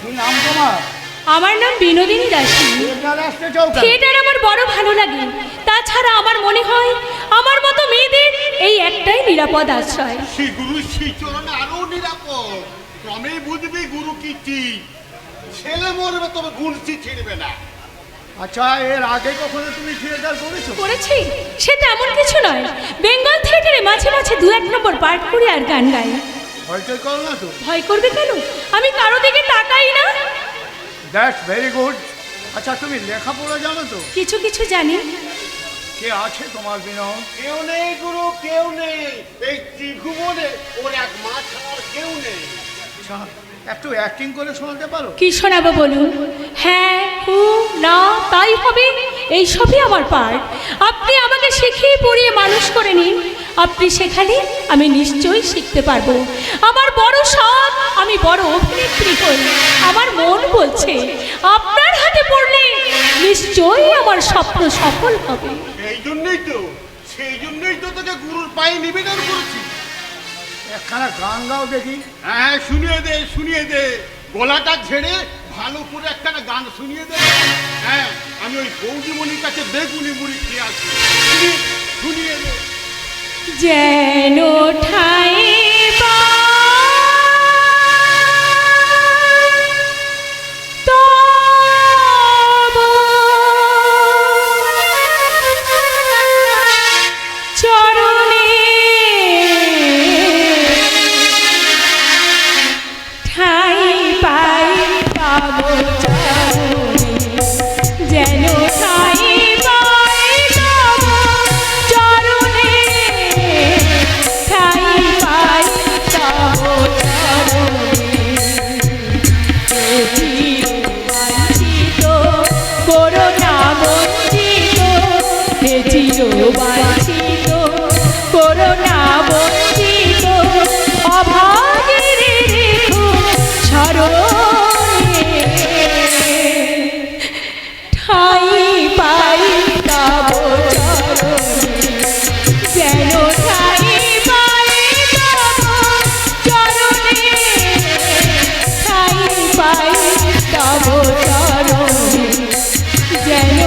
কি নাম তোমার? আমার নাম বিনোদিনী দাসী। থিয়েটার আমার বড় ভালো লাগে। তাছাড়া আমার মনে হয় আমার মতো মেয়েদের এই একটাই নিরাপদ আশ্রয়। শ্রী গুরু শ্রী চরণে আরো নিরাপদ। ক্রমেই বুঝবি গুরু কীর্তি। ছেলে মরবে তবে গুণটি ছিড়বে না। আচ্ছা, এর আগে কখনো তুমি থিয়েটার করেছো? করেছি, সেটা এমন কিছু নয়। বেঙ্গল থিয়েটারে মাঝে মাঝে 2-1 নম্বর পার্ট করি আর গান গাই। ভয় করো না তো? ভয় করবে কেন? আমি কারো দিকে তাকাই না। That's very good. আচ্ছা, তুমি লেখাপড়া জানো তো? কিছু কিছু জানি। কে আছে তোমার বিনোদ? কেউ নেই গুরু, কেউ নেই। এই ত্রিভুবনে ওর এক মা ছাড়া কেউ নেই। আচ্ছা, একটু অ্যাক্টিং করে শোনাতে পারো? কি শোনাবো বলুন? হ্যাঁ, হু, না, তাই হবে, এই সবই আমার পার্ট। আপনি আমাকে শিখিয়ে পড়িয়ে মানুষ করে নিন। আপনি শেখালে আমি নিশ্চয়ই শিখতে পারবো। আমার বড় শখ, আমি বড় অভিনেত্রী হই। আমার মন বলছে আপনার হাতে পড়লে নিশ্চয়ই আমার স্বপ্ন সফল হবে। সেই জন্যই তো তোকে গুরুর পায়ে নিবেদন করেছি। একখানা গান গাও দেখি। হ্যাঁ, শুনিয়ে দে। গলাটা ঝেড়ে ভালো করে একখানা গান শুনিয়ে দে। হ্যাঁ, আমি ওই বৌদিমণির কাছে বেগুনি মুড়ি খেয়ে আসি। শুনিয়ে দে। যেন ঠাই বাঞ্ছিত করোনা বঞ্চিত অভাগের রেখো স্মরণে ঠাই পাই তব চরণে যেন ঠাই পাই তব চরণে ঠাই পাই তব চরণে যেন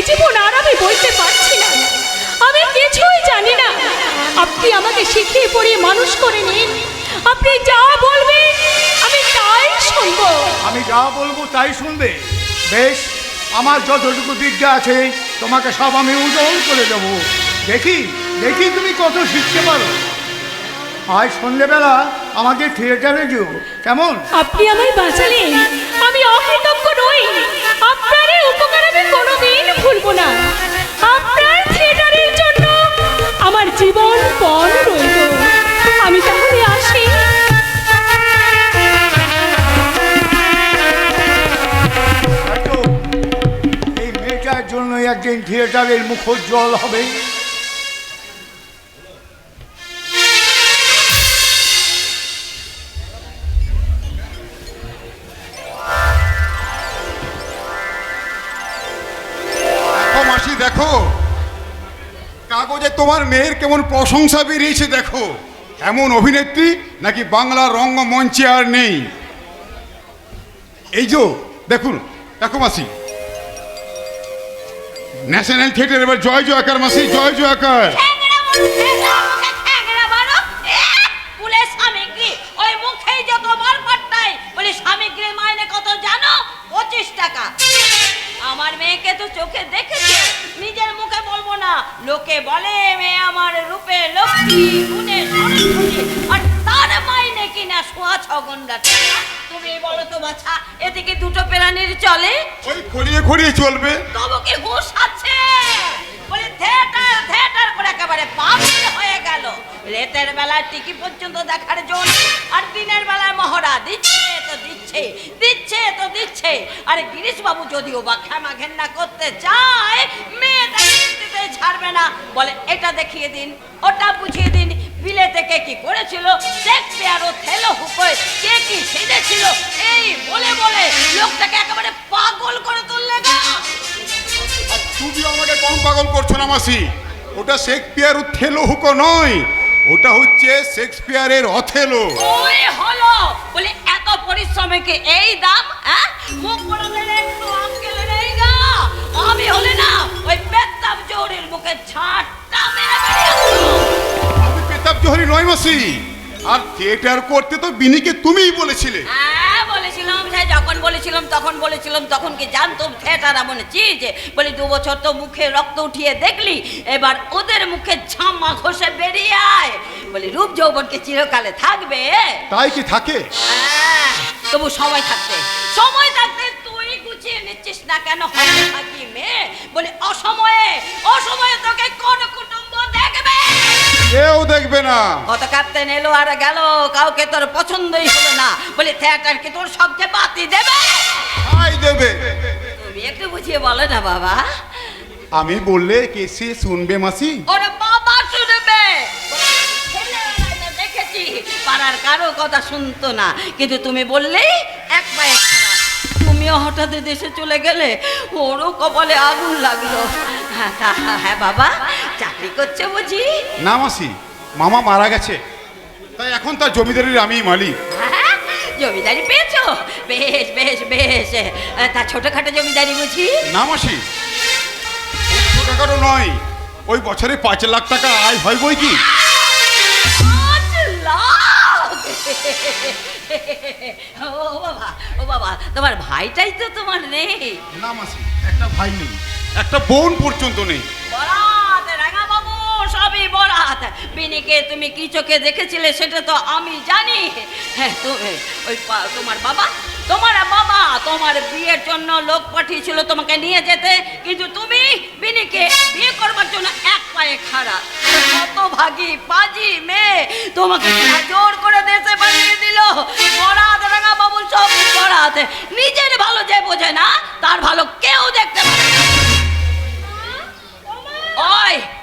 জীবন আর আমি বলতে পারছি না। আমি কিছুই জানি না। আপনি আমাকে শিখিয়ে পড়িয়ে মানুষ করে নিন। আপনি যা বলবেন আমি তাই শুনবো। আমি যা বলবো তাই শুনবে? বেশ, আমার যতটুকু বিদ্যা আছে তোমাকে সব আমি উদল করে দেবো। দেখি দেখি তুমি কত শিখতে পারো। আজ সন্ধ্যেবেলা আমাদের থিয়েটারে যেও, কেমন? আপনি আমায় বাঁচালেন, আমি অকৃতজ্ঞ নই। আপনার এই উপকার আমি কোনোদিন ভুলবো না। আপনার থিয়েটারের জন্য আমার জীবন পণ রইল। আমি তাহলে আসি। এই মেয়েটার জন্য একদিন থিয়েটারের মুখোজ্জ্বল হবে। দেখো কাগজে তোমার মেয়ের কেমন প্রশংসা বেরিয়েছে। দেখো এমন অভিনেত্রী নাকি বাংলার রঙ্গমঞ্চে আর নেই। এই যে দেখুন, দেখো মাসি, ন্যাশনাল থিয়েটার এবার জয় জয়কার মাসি, জয় জয়কার। আমার মেয়েকে তো চোখে দেখেছে, নিজের মুখে বলবো না। লোকে বলে মেয়ে আমার রূপে লক্ষ্মী, গুণে সরস্বতী, আর তার মাইনে কিনা 6.5 টাকা। তুমি বলো তো বাছা, এতে কি দুটো প্রাণীর চলে? ওই খড়িয়ে খড়িয়ে চলবে। তবু কি হুঁশ আছে? বলে থিয়েটার থিয়েটার করে একেবারে পাগল হয়ে গেল। রাতের বেলায় টিকি পর্যন্ত দেখার জন্য, আর দিনের বেলায় মহড়া দিচ্ছে তো দিচ্ছে, দিচ্ছে তো দিচ্ছে। আর গিরিশ বাবু যদিও বা ক্ষমা ঘেন্না করতে চায়, মেয়েটাকে ছাড়বে না। বলে এটা দেখিয়ে দিন, ওটা বুঝিয়ে দিন। বিলে থেকে কি করেছিল, শেক্সপিয়ার ও থেলো হুকোয় কে কি সেজেছিল, এই বলে বলে লোকটাকে না মাসি, ওটা শেক্সপিয়ার থেলো হুকো নয়, ওটা হচ্ছে শেক্সপিয়ারের অথেলো। ওই হলো বলে এত পরিশ্রমে কি এই দাম? হ্যাঁ, মুখ পড়াদের একটু আঙ্কেলের এই গা। আমি হলে না ওই পেতাম জোরের মুখে ঝাঁটটা মেরে বেরিয়ে আসতাম। আমি পেতাব জোহরি নয় মাসি, আর থিয়েটার করতে তো বিনিকে তুমিই বলেছিলে। হ্যাঁ বলেছিলাম, হ্যাঁ যখন বলেছিলাম তখন কি জানতাম থিয়েটার এমন চিজ? বলি 2 বছর তো মুখে রক্ত উঠিয়ে দেখলি, এবার ওদের মুখে ঝামা ঘষে বেরিয়ে আয়। বলি রূপ যৌবনকে চিরকালে থাকবে? তাই কি থাকে? হ্যাঁ, তবু সময় থাকতে তুই গুছিয়ে নিচ্ছিস না কেন? হবে থাকি মেয়ে বলি অসময়ে তোকে কোন কুটুম্ব দেখবে? কেউ দেখবে না। কত ক্যাপ্টেন এলো আর গেল, কাউকে তোর পছন্দই হলো না। বলি থিয়েটার কি তোর সবচেয়ে বাতি দেবে? তাই দেবে। তুমি একটু বুঝিয়ে বলো না বাবা। আমি বললে কে সে শুনবে মাসি? ওরে বাবা শুনবে। ছেলেবেলায় তো দেখেছি পাড়ার কারো কথা শুনতো না, কিন্তু তুমি বললেই এক পায়ে খাড়া। তুমিও হঠাৎ দেশে চলে গেলে, ওরও কপালে আগুন লাগলো। হ্যাঁ বাবা, চাকরি করছে বুঝি? না মাসি, মামা মারা গেছে, তাই এখন তার জমিদারির আমি মালিক। হ্যাঁ, জমিদারি পেয়েছো? বেশ বেশ বেশ। তা ছোটখাটো জমিদারি বুঝি? না মাসি, ছোটখাটো নয়, ওই বছরে 5 লাখ টাকা আয় হয় বই কি। 5 লাখ! ও বাবা, তোমার ভাইটাই তো তোমার নেই। না মাসি, একটা ভাই নেই, একটা বোন পর্যন্ত নেই। বরাত রাঙা বাবু, সবই বরাত। বিনিকে তুমি কি চোখে দেখেছিলে সেটা তো আমি জানি। হ্যাঁ, তোমার বাবা তোমার বিয়ের জন্য লোক পাঠিয়েছিল তোমাকে নিয়ে যেতে, কিন্তু তুমি বিনিকে বিয়ে করবার জন্য এক পায়ে খাড়া। কত ভাগী পাজি মেয়ে, তোমাকে জোর করে দেশে পাঠিয়ে দিল। বরাত রাঙা বাবু, সব বরাত। নিজের ভালো যে বোঝে না, তার ভালো কেউ দেখতে পারে না।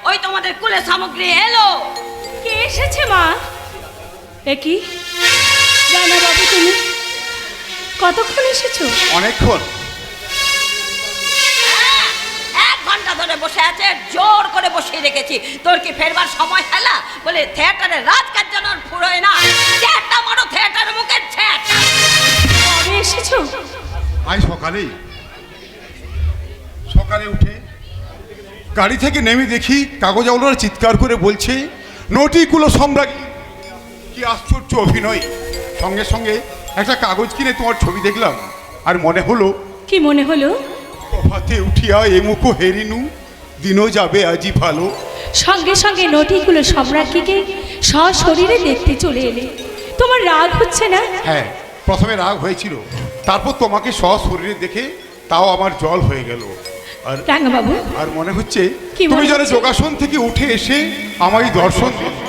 ওই তোমাদের কুলে সামগ্রী এলো। কে এসেছে মা? এ কি জানা বাবু, তুমি কতক্ষণ এসেছো? অনেকক্ষণ। 1 ঘন্টা ধরে বসে আছে, জোর করে বসিয়ে রেখেছি। তোর কি ফেরবার সময় হলো? বলে থিয়েটারের রাজকাজ যেন ফুরোয় না। চ্যাটা মারো থিয়েটারের মুখে চ্যাট। কবে এসেছো? আজ সকালে উঠে গাড়ি থেকে নেমে দেখি কাগজওয়ালারা চিৎকার করে বলছে, নটিকুলো সম্রাজ্ঞী। কি আশ্চর্য অভিনয়! সঙ্গে সঙ্গে একটা কাগজ কিনে তোমার ছবি দেখলাম, আর মনে হলো। কি মনে হলো? প্রভাতে উঠিয়া এমুকো হেরিনু, দিনও যাবে আজি ভালো। সঙ্গে সঙ্গে নটিগুলো সম্রাজ্ঞীকে সশরীরে দেখতে চলে এলে। তোমার রাগ হচ্ছে না? হ্যাঁ, প্রথমে রাগ হয়েছিল, তারপর তোমাকে সশরীরে দেখে তাও আমার জল হয়ে গেল। আর রাঙা বাবু, আর মনে হচ্ছে কি মনে তুমি যেন হচ্ছে? যোগাসন থেকে উঠে এসে আমায় দর্শন দিলে।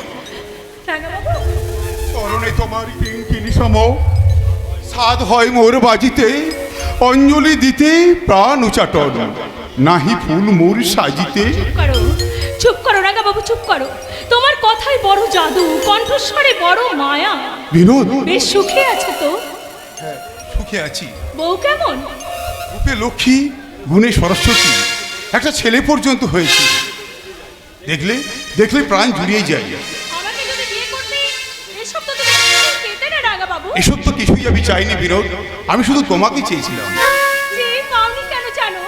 রাঙা বাবু, চরণে তোমার কিঙ্কিনি সম, সাধ হয় মোর বাজিতে, অঞ্জলি দিতে প্রাণ উচাটন, নাহি ফুল মোর সাজিতে। চুপ করো রাঙা বাবু, চুপ করো। তোমার কথায় বড় জাদু, কণ্ঠস্বরে বড় মায়া। বিনোদ, বেশ সুখে আছে তো? সুখে আছি। বউ কেমন? রূপে লক্ষ্মী, গুণে সরস্বতী, একটা ছেলে পর্যন্ত হয়েছে। দেখলে দেখলে প্রাণ জুড়িয়ে যায়। আমাকে যদি বিয়ে করতে, এসব তো তুমি পেতে না রাঙা বাবু। এসব তো কিছুই আমি চাইনি বিনোদ, আমি শুধু তোমাকে চেয়েছিলাম। যে পাওনি কেন জানো?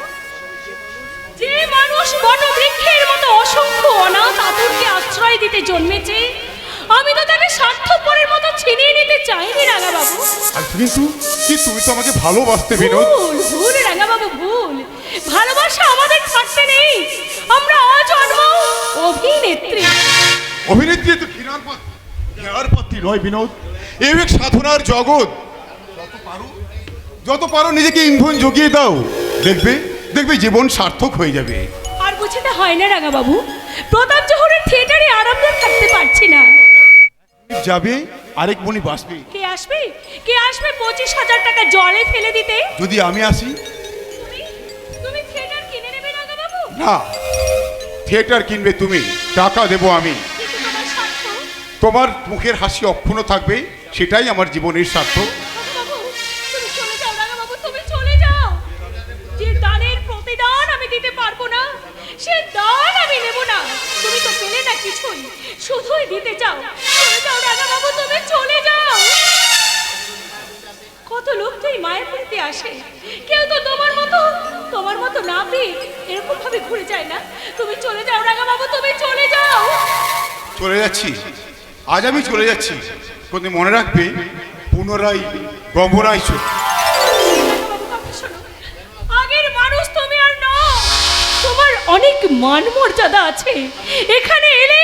যে মানুষ বটবৃক্ষের মতো অসংখ্য অনাথ আতুরকে আশ্রয় দিতে জন্মেছে, আমি তো তাকে স্বার্থপরের মতো ছিনিয়ে নিতে চাইনি রাঙা বাবু। আর কিন্তু তুমি তো আমাকে ভালোবাসতে বিনোদ। ভুল রাঙা বাবু, ভুল। ভালোবাসা আমাদের থাকতে নেই, আমরা অজন্ম অভিনেত্রী। অভিনেত্রী তো ঘৃণার পাত্রী নয় বিনোদ, এ এক সাধনার জগৎ। যত পারো নিজেকে ইন্ধন জুগিয়ে দাও, দেখবে দেখবে জীবন সার্থক হয়ে যাবে। আর বুঝতে হয় না রাঙা বাবু, প্রতাপ জোহরের থিয়েটারে আরামে থাকতে পারছি না। যাবে, আরেক মনি বাসবে। কে আসবে? কে আসবে 25,000 টাকা জলে ফেলে দিতে? যদি আমি আসি? তুমি থিয়েটার কিনে নেবে রাঙা বাবু? না, থিয়েটার কিনবে তুমি, টাকা দেবো আমি। কিন্তু তোমার স্বার্থ? তোমার মুখের হাসি অক্ষুণ্ণ থাকবে, সেটাই আমার জীবনের স্বার্থ। রাঙা বাবু, তুমি চলে যাও রাঙা বাবু, তুমি চলে যাও। যে দানের প্রতিদান আমি দিতে পারবো না, সে দান আমি কিছুই, শুধুই দিতে চাও। চলে যাও রাঙা বাবু, তুমি চলে যাও। কত লোক তো এই মায়ের বাড়িতে আসে, কেউ তো তোমার মতো না পেয়ে এরকম ভাবে ঘুরে যায় না। তুমি চলে যাও রাঙা বাবু, তুমি চলে যাও। চলে যাচ্ছি, আজ আমি চলে যাচ্ছি, কিন্তু মনে রাখবে পুনরায় ব্রহ্মরাই চোখ। বাবু, কথা শোনো, আগের মানুষ তুমি আর নও। তোমার অনেক মান মর্যাদা আছে, এখানে এলে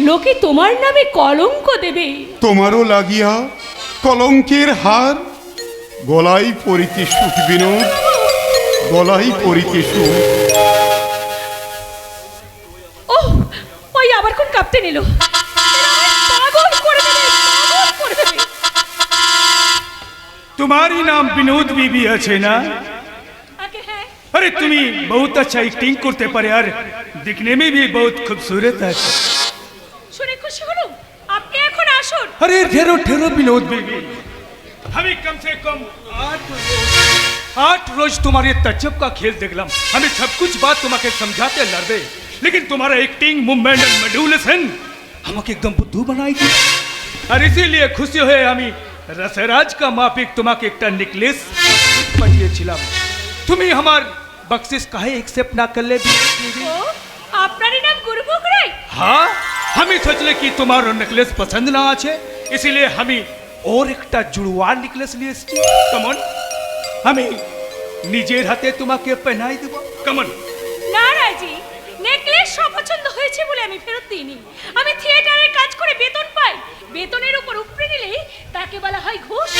লোকে তোমার নামে কলঙ্ক দেবে। তোমারও লাগিয়া কলঙ্কের হার, গলায় পরিতে সুখ বিনোদ, গলায় পরিতে সুখ। ওহ, ওই আবার কোন কাঁপতে নিল। পাগল করে দেবে, পাগল করে দেবে। तुम्हारी नाम विनोद बीबी আছে না? আগে হ্যাঁ, अरे तुम्ही बहुत अच्छा एक्टिंग करते पारे यार, दिखने में भी बहुत खूबसूरत है। শুনে খুশি হলো। আপনি এখন আসুন। अरे ठहरो ठहरो विनोद बीबी, हमें कम से कम 8 रोज तुम्हारे तजब का खेल देखलाम। हमें सब कुछ बात तुम्हारे समझाते लड़बे, लेकिन तुम्हारा एक्टिंग मूवमेंट एंड मॉड्यूलेशन हमको एकदम बुद्धू बनाई दी। और इसीलिए खुशी हुए हमें रसराज का माफिक तुम्हारे एक नेकलेस पाठिয়েছিলাম। তুমি আমার बख्शिश काहे एक्सेप्ट ना कर ले बीबी? ও, আপনারই নাম গুরুমুখ রায়? हाँ, हमें सोचले कि तुम्हारा नेकलेस पसंद ना आछे, इसीलिए हमें और एक जुड़वा नेकलेस लिए कमन हमें निजेर हाथे तुम्हाके पहनाई देव। कमन না রাজি, নেকলেস সব পছন্দ হয়েছে বলে আমি ফেরত দিইনি। আমি থিয়েটারে কাজ করে বেতন পাই, বেতনের উপর উপরে নিলে তাকে বলা হয় ঘুষ।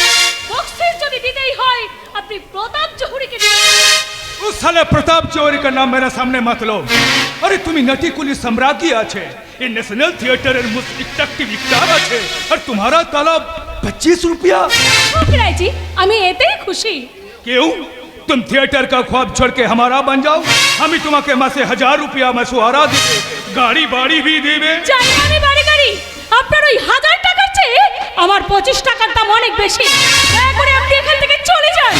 বক্সিস যদি দিতেই হয় আপনি প্রতাপ জহুরিকে দিন। उस साले प्रताप चौरी का नाम मेरा सामने मत लो। अरे तुम्हें नटी कुली सम्राज्ञी आछे, ये नेशनल थिएटर एंड मुझ एक्टिव स्टार आछे, और तुम्हारा तलब 25 रुपया। রাজি, আমি এতেই খুশি। क्यों? तुम थिएटर का ख्वाब छोड़ के हमारा बन जाओ, हम तुम्हारे मासे 1000 रुपया मसुहारा देवे, गाड़ी बाड़ी भी देवे। জানি আমি বাড়ি গাড়ি, আপনার ওই 1000 টাকার চেয়ে আমার 25 টাকার দাম অনেক বেশি। দয়া করে আপনি এখান থেকে চলে যান।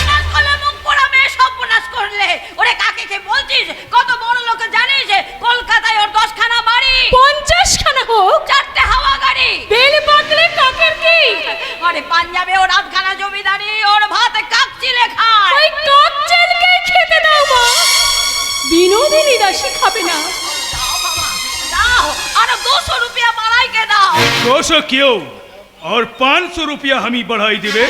নাচ করলে মুখ পোড়া মেয়ে সর্বনাশ করলে। ওরে কাকে কে বলছিস? কত বড় লোক জানিস? কলকাতায় ওর 10 খানা বাড়ি, 50 খানা হোক, 4টে হাওয়া গাড়ি। বেল পাকলে কাকের কি? আরে পাঞ্জাবে ওর 8 খানা জমিদারি, ওর ভাতে কাকচিলে খায়। ওই কাকচেলকে খেতে দাও মা, বিনোদিনী দাসী খাবে না। দাও বাবা, দাও, আরো 200 রুপিয়া বাড়াইকে দাও। 200 क्यों? और 500 रुपया हम ही बढ़ाई देवे।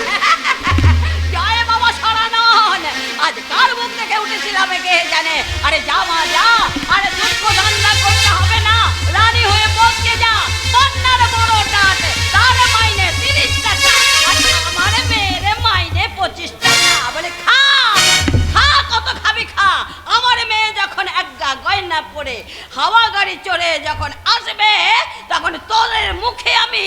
জয় বাবা শরণন। আজ কার মুখ থেকে উঠেছিলাম কে জানে। আরে যা মা যা, আরে দুঃখ ধান্দা করতে হবে না, রানী হয়ে বসকে যা। বন্যার বড় টাট, তার মাইনে 30 টাকা, আর আমার মেয়ের মাইনে 25 টাকা। বলে খা খা, কত খাবি খা। আমার মেয়ে যখন একগা গয়না পরে হাওয়া গাড়ি চড়ে যখন আসবে, তখন তোদের মুখে আমি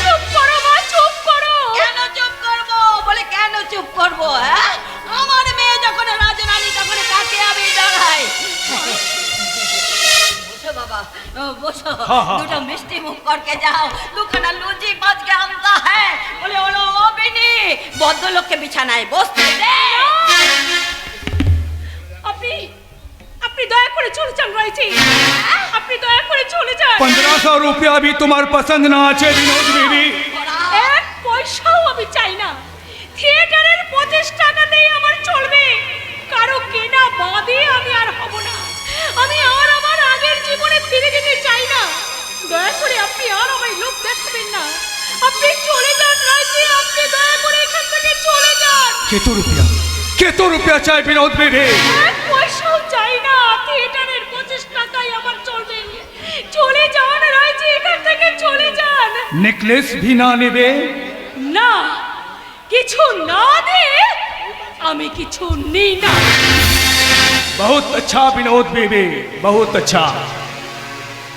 চুপ করো মা, চুপ করো। কেন চুপ করবো? বলে কেন চুপ করবো? হ্যাঁ, আমার মেয়ে যখন রাজরানী তখন কাকে আমি ডরাই? বসো বাবা, বসো। हाँ, हाँ। দুটো মিষ্টি মুখ করকে যাও, দুখানা লুচি বাজকে আনতা হ্যাঁ। বলে ওলো ও বিনি, ভদ্রলোককে বিছানায় বসতে দে। আপনি আপনি দয়া করে চলে যান রাইজি, আপনি দয়া করে চলে যান। 1500 रुपया भी तुम्हार पसंद ना आछे विनोद बीबी। এক পয়সাও আমি চাই না। থিয়েটারের 25 টাকাতেই আমার চলবে, কারো কেনা বাদে আমি আর হব না। আমি আর আমার আগের জীবনে ফিরে যেতে চাই না। দয়া করে আপনি আর আমায় লোক দেখাবেন না। আপনি চলে যান রাইজি, আপনি দয়া করে এখান থেকে চলে যান। केतो रुपया चाहे विनोद बीबी? এক পয়সাও চাই না, থিয়েটারের 25 টাকাই আমার চলবে। চলে যান রাইজি, এখান থেকে চলে যান। नेकलेस भी ना नेबे? না, কিছু না দে আমি কিছু নেই না। बहुत अच्छा विनोद बीबी, बहुत अच्छा।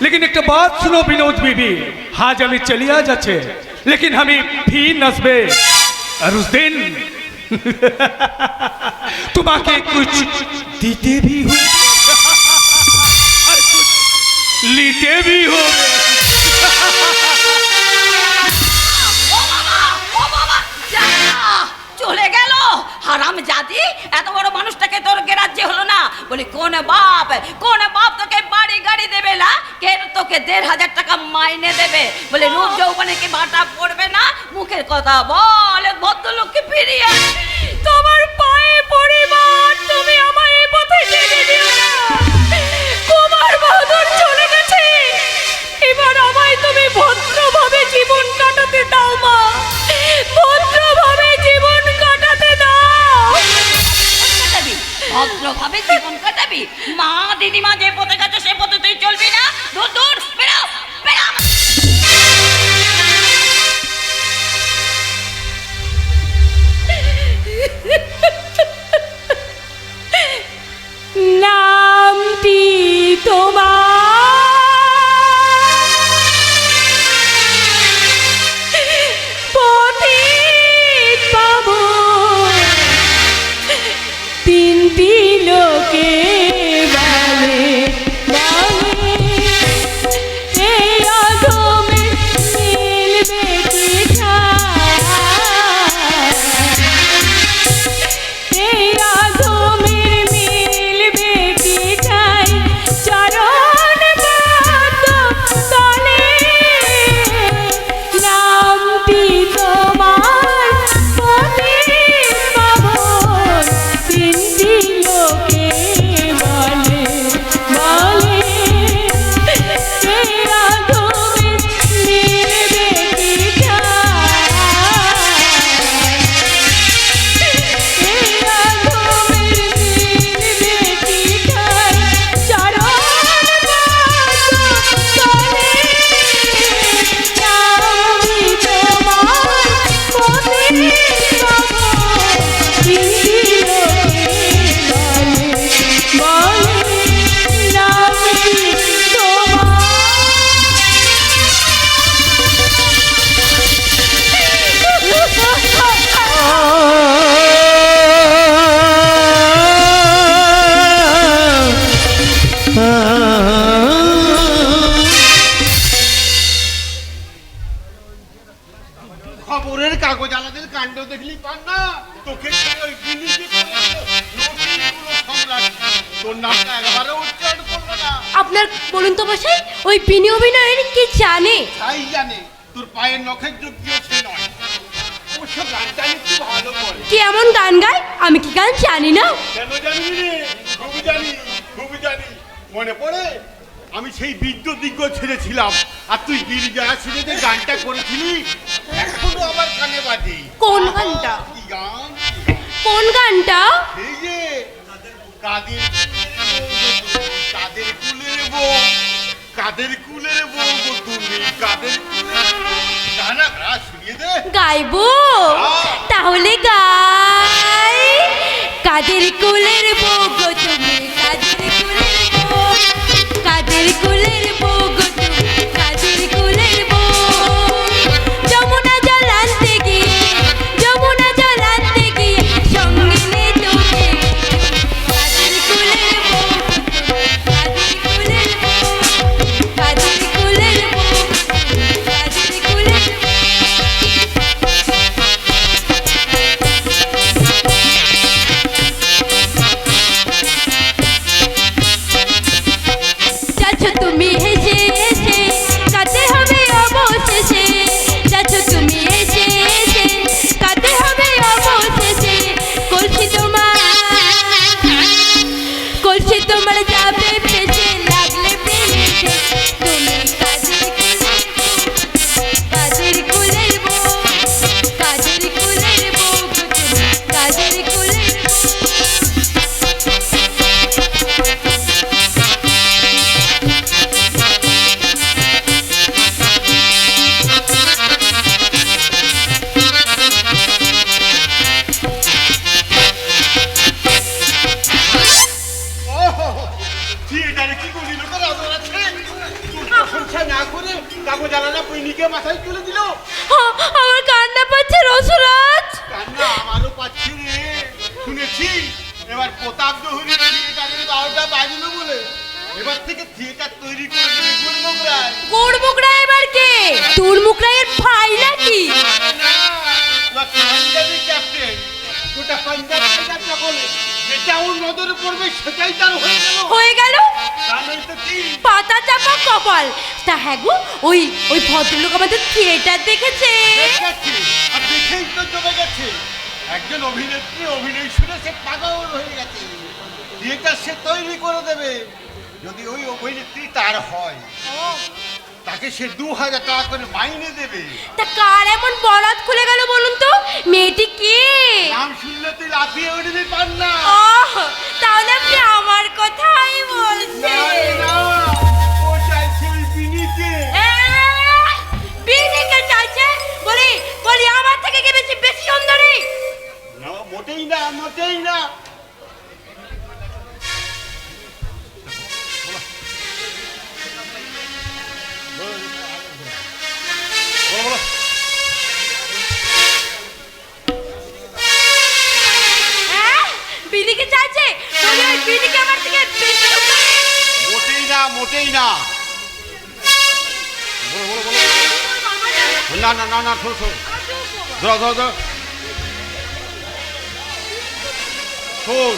लेकिन एक बात सुनो विनोद बीबी, हाँ हमें चलिया जाचे, लेकिन हमें भी नसबे, और उस दिन तुम्हाके कुछ दीते भी हो और कुछ लीते भी हो। ও বাবা, যা, চলে গেল হারাম জাতি। এত বড় মানুষটাকে তোর গ্রাহ্য হলো না। বলি কোন বাপ তোকে বাড়ি গাড়ি দেবে না, কে তোকে 1,500 টাকা মাইনে দেবে? বলে রূপ যৌবনে কি ভাটা পড়বে না? মুখের কথা বল, ভদ্রলোককে ফিরিয়ে আন। তোমার পায়ে পরিবার, তুমি আমায় এই পথে টেনে দিও না। কুমার বাহাদুর চলে গেছে, এবার আমায় তুমি ভদ্রভাবে জীবন কাটাতে দাও মা, ভদ্রভাবে জীবন কাটাতে দাও। কাটাবি? ভদ্রভাবে জীবন কাটাবি? মা দিদিমা যে পথে গেছে সে পথে তুই চলবি না? দূর দূর বেরাও বেরাও। নামটি তোমার পথিক পাবো, তিনটি লোকে বলে বলে এই অধমে মিলবে কি ঠাই, এই অধমের মিলবে কি ঠাই, চরণ পদ্ম তলে নামটি তোমার পথিক পাবো, তিনটি লোকে বলে বলে এই অধমের মিলবে কি ঠাই, এই অধমের মিলবে কি ঠাই, চরণ পদ্ম তলে নামটি তোমার পথিক পাবো, তিনটি লোকে বলে বলে নামটি খবরের কাগজ আলাদের কাণ্ড দেখলি পান না, তোকে ছেড়ে ওই বিলিতি নটিগুলো সম্রাট তোর নামটা একবারও উচ্চারণ করলো না। আপনার বলুন তো মশাই, ওই বিনি অভিনয়ের কি জানে? তাই জানে তোর পায়ের নখের যোগ্য সে নয়। অবশ্য গানটা একটু ভালো করে। কি এমন গান গায়? আমি কি গান জানি না? কেন জানি রে? খুবই জানি। মনে পড়ে আমি সেই বিদ্যুৎ দিগ্গ ছেড়েছিলাম আর তুই গিরিজা ছেড়ে যে গানটা করেছিলি এখনো আমার কানে বাজে। কোন গানটা? কি গান? কোন গানটা? এই যে কাদের কুলের বউ, কাদের কুলের বউ গো তুমি, কাদের কুলের বউ। গানা গা শুনিয়ে দে। গাইবো? তাহলে গাই। কাদের কুলের বউ গো তুমি, কাদের কুলের বউ, কাদের কুলের বউ গো তুমি, কাদের কুলের বউ। যমুনা জল আনতে গিয়ে, যমুনা জল আনতে গিয়ে সঙ্গে নে তুমি, কাদের কুলের বউ, কাদের কুলের বউ, কাদের কুলের বউ, কাদের কুলের বউ। যাচ্ছ তুমি হেসে হেসে, কাঁদতে হবে অবশেষে, যাচ্ছ তুমি হেসে হেসে, কাঁদতে হবে অবশেষে। কলসি তোমার যাবে ভেসে, লাগলে প্রেমে তুমি কাদের কুলের বউ, কাদের কুলের বউ, কাদের কুলের বউ। থিয়েটারে কি করিল তো রাজা আছে? তোর প্রশংসা না করে কাগজ আলাদা পৈনিকে মাথায় তুলে দিল। আমার কান্না পাচ্ছে রসরাজ। কান্না আমারও পাচ্ছি রে। শুনেছি এবার প্রতাপ জহুরি থিয়েটারের 12টা বাজিল বলে এবার থেকে থিয়েটার তৈরি করে দেবে গুড়মুখ রায়। গুড়মুখ রায় এবার কে? তুরমুখ রায়ের ভাই নাকি? ক্যাপ্টেন গোটা পাঞ্জাব যাত্রা করলে যেটা ওর নজরে পড়বে সেটাই তার হয়ে গেল। হয়ে গেল তা নয়তো কি? পাতা চাপা কপাল। তা হ্যাঁ গো, ওই ওই ভদ্রলোক আমাদের থিয়েটার দেখেছে। দেখেছি, আর দেখেই তো জমে গেছে। একজন অভিনেত্রী অভিনয় শুনে সে পাগল হয়ে গেছে। থিয়েটার সে তৈরি করে দেবে যদি ওই অভিনেত্রী তার হয়। তাকে সে 2000 টাকা করে মাইনে দেবে। তা কার এমন বরাত খুলে গেল বলুন তো? মেয়েটি কে? নাম শুনলে তুই লাফিয়ে উঠবি পার না। তাহলে আপনি আমার কথাই বলছেন। না, ও চাইছে ওই বিনিকে। বিনিকে চাইছে? বলি বলি আমার থেকে কি বেশি বেশি সুন্দরী? না, মোটেই না, মোটেই না। বিনিকে চাইছে? বলি ওই বিনিকে আমার থেকে বেশি সুন্দরী? মোটেই না, মোটেই না। বলো বলো বলো। না না না না, শোন শোন, ধর ধর ধর। শোন,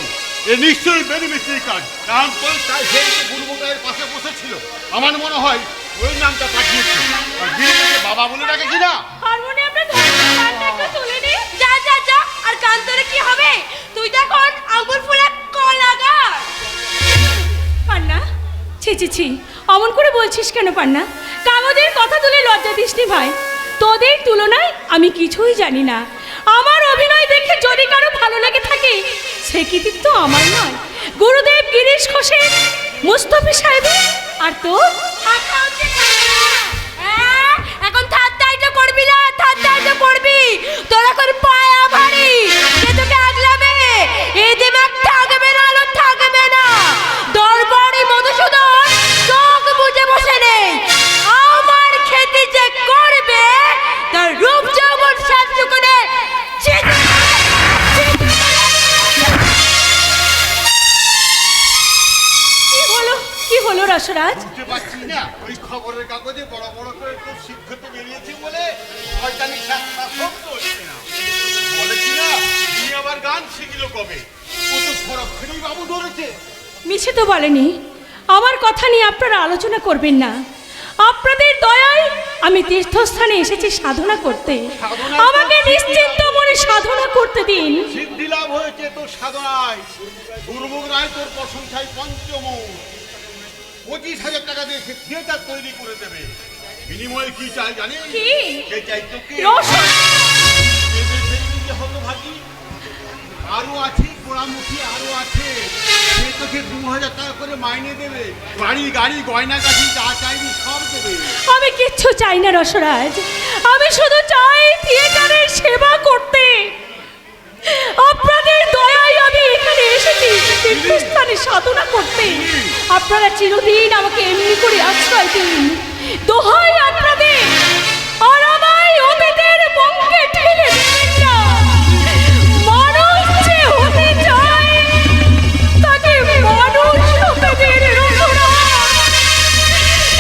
এ নিশ্চয়ই বেরি মিস্ত্রির কাজ। কারণ তোর তাই সেই গুরুমুখের পাশে বসেছিল। আমার মনে হয় ওই নামটা পাঠিয়েছে। আর বিনিকে বাবা বলে ডাকে কিনা? হারমোনিয়ামটা ধরে গানটা একটু তুলে নি। যা যা যা, আর কান ধরে কি হবে? তুই তো এখন আঙ্গুর ফুলে কলা গাছ। পান্না, ছি ছি ছি, অমন করে বলছিস কেন পান্না? কাগজের কথা তুলে লজ্জা দিস নি ভাই। তোদের তুলনায় আমি কিছুই জানি না। আমার অভিনয় দেখে যদি কারো ভালো লেগে থাকে সে কৃতিত্ব আমার নয়, গুরুদেব গিরিশ ঘোষের, মুস্তফি সাহেবের। আর তোর এখন ঠাট্টাইটা করবি না, ঠাট্টাইটা করবি। তোরা করে পায়া ভারী, কে তোকে আগলাবে? এই দিমাগ থাকবে না, আলো থাকবে না। দরবারে মধুসূদন চোখ বুঝে বসে নেই। আমার খেতে যে করবে তার রূপ যৌবন সাহায্য করে কি হলো রসরাজ? বুঝতে পারছি না, ওই খবরের কাগজে বড় বড় করে খুব শিক্ষিত বেরিয়েছে বলে শয়তানি শাস্তা সত্য হচ্ছে না। বলে কিনা তিনি আবার গান শিখলো কবে? ও তো সরক্ষণী বাবু ধরেছে। মিছে তো বলেনি। আমার কথা নিয়ে আপনারা আলোচনা করবেন না। আপনাদের দয়ায় আমি তীর্থস্থানে এসেছি সাধনা করতে। আমাকে নিশ্চিন্ত মনে সাধনা করতে দিন। সিদ্ধি লাভ হয়েছে তোর সাধনায়। গুরুমুখ রায় তোর প্রশংসায় পঞ্চমুখ। 25,000 টাকা দিয়ে সে থিয়েটার তৈরি করে দেবে। বিনিময়ে কি চাই জানিস? কি? সে চাই তোকে। হতভাগী আরো আছে, গোড়ামুখী আরো আছে। সে তোকে 2000 টাকা করে মাইনে দেবে। বাড়ি গাড়ি গয়না গাড়ি যা চাইবি সব দেবে। আমি কিচ্ছু চাই না রসরাজ, আমি শুধু চাই থিয়েটারের সেবা করতে। আপনাদের দয়ায় আমি এখানে এসেছি তীর্থস্থানে সাধনা করতে। আপনারা চিরদিন আমাকে এমনি করে আশ্রয় দিন। দোহাই আপনাদের, আর আমায় অতীতের বঙ্গে ঠেলে দেবেন না। মানুষ যে হতে চায় তাকে মানুষ হতে দিন রসরাজ,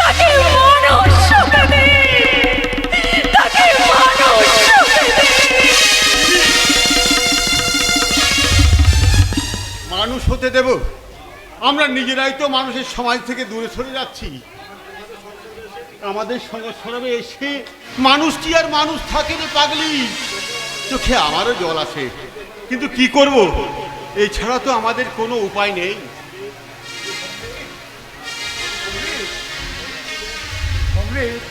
তাকে মানুষ হতে দিন, তাকে মানুষ হতে দিন। মানুষ হতে দেব? আমরা নিজেরাই তো মানুষের সমাজ থেকে দূরে সরে যাচ্ছি। আমাদের সঙ্গে সরাবে এসে মানুষ কি আর মানুষ থাকে রে পাগলি? চোখে আমারও জল আসে, কিন্তু কি করব? এছাড়া তো আমাদের কোনো উপায় নেই। অমৃত,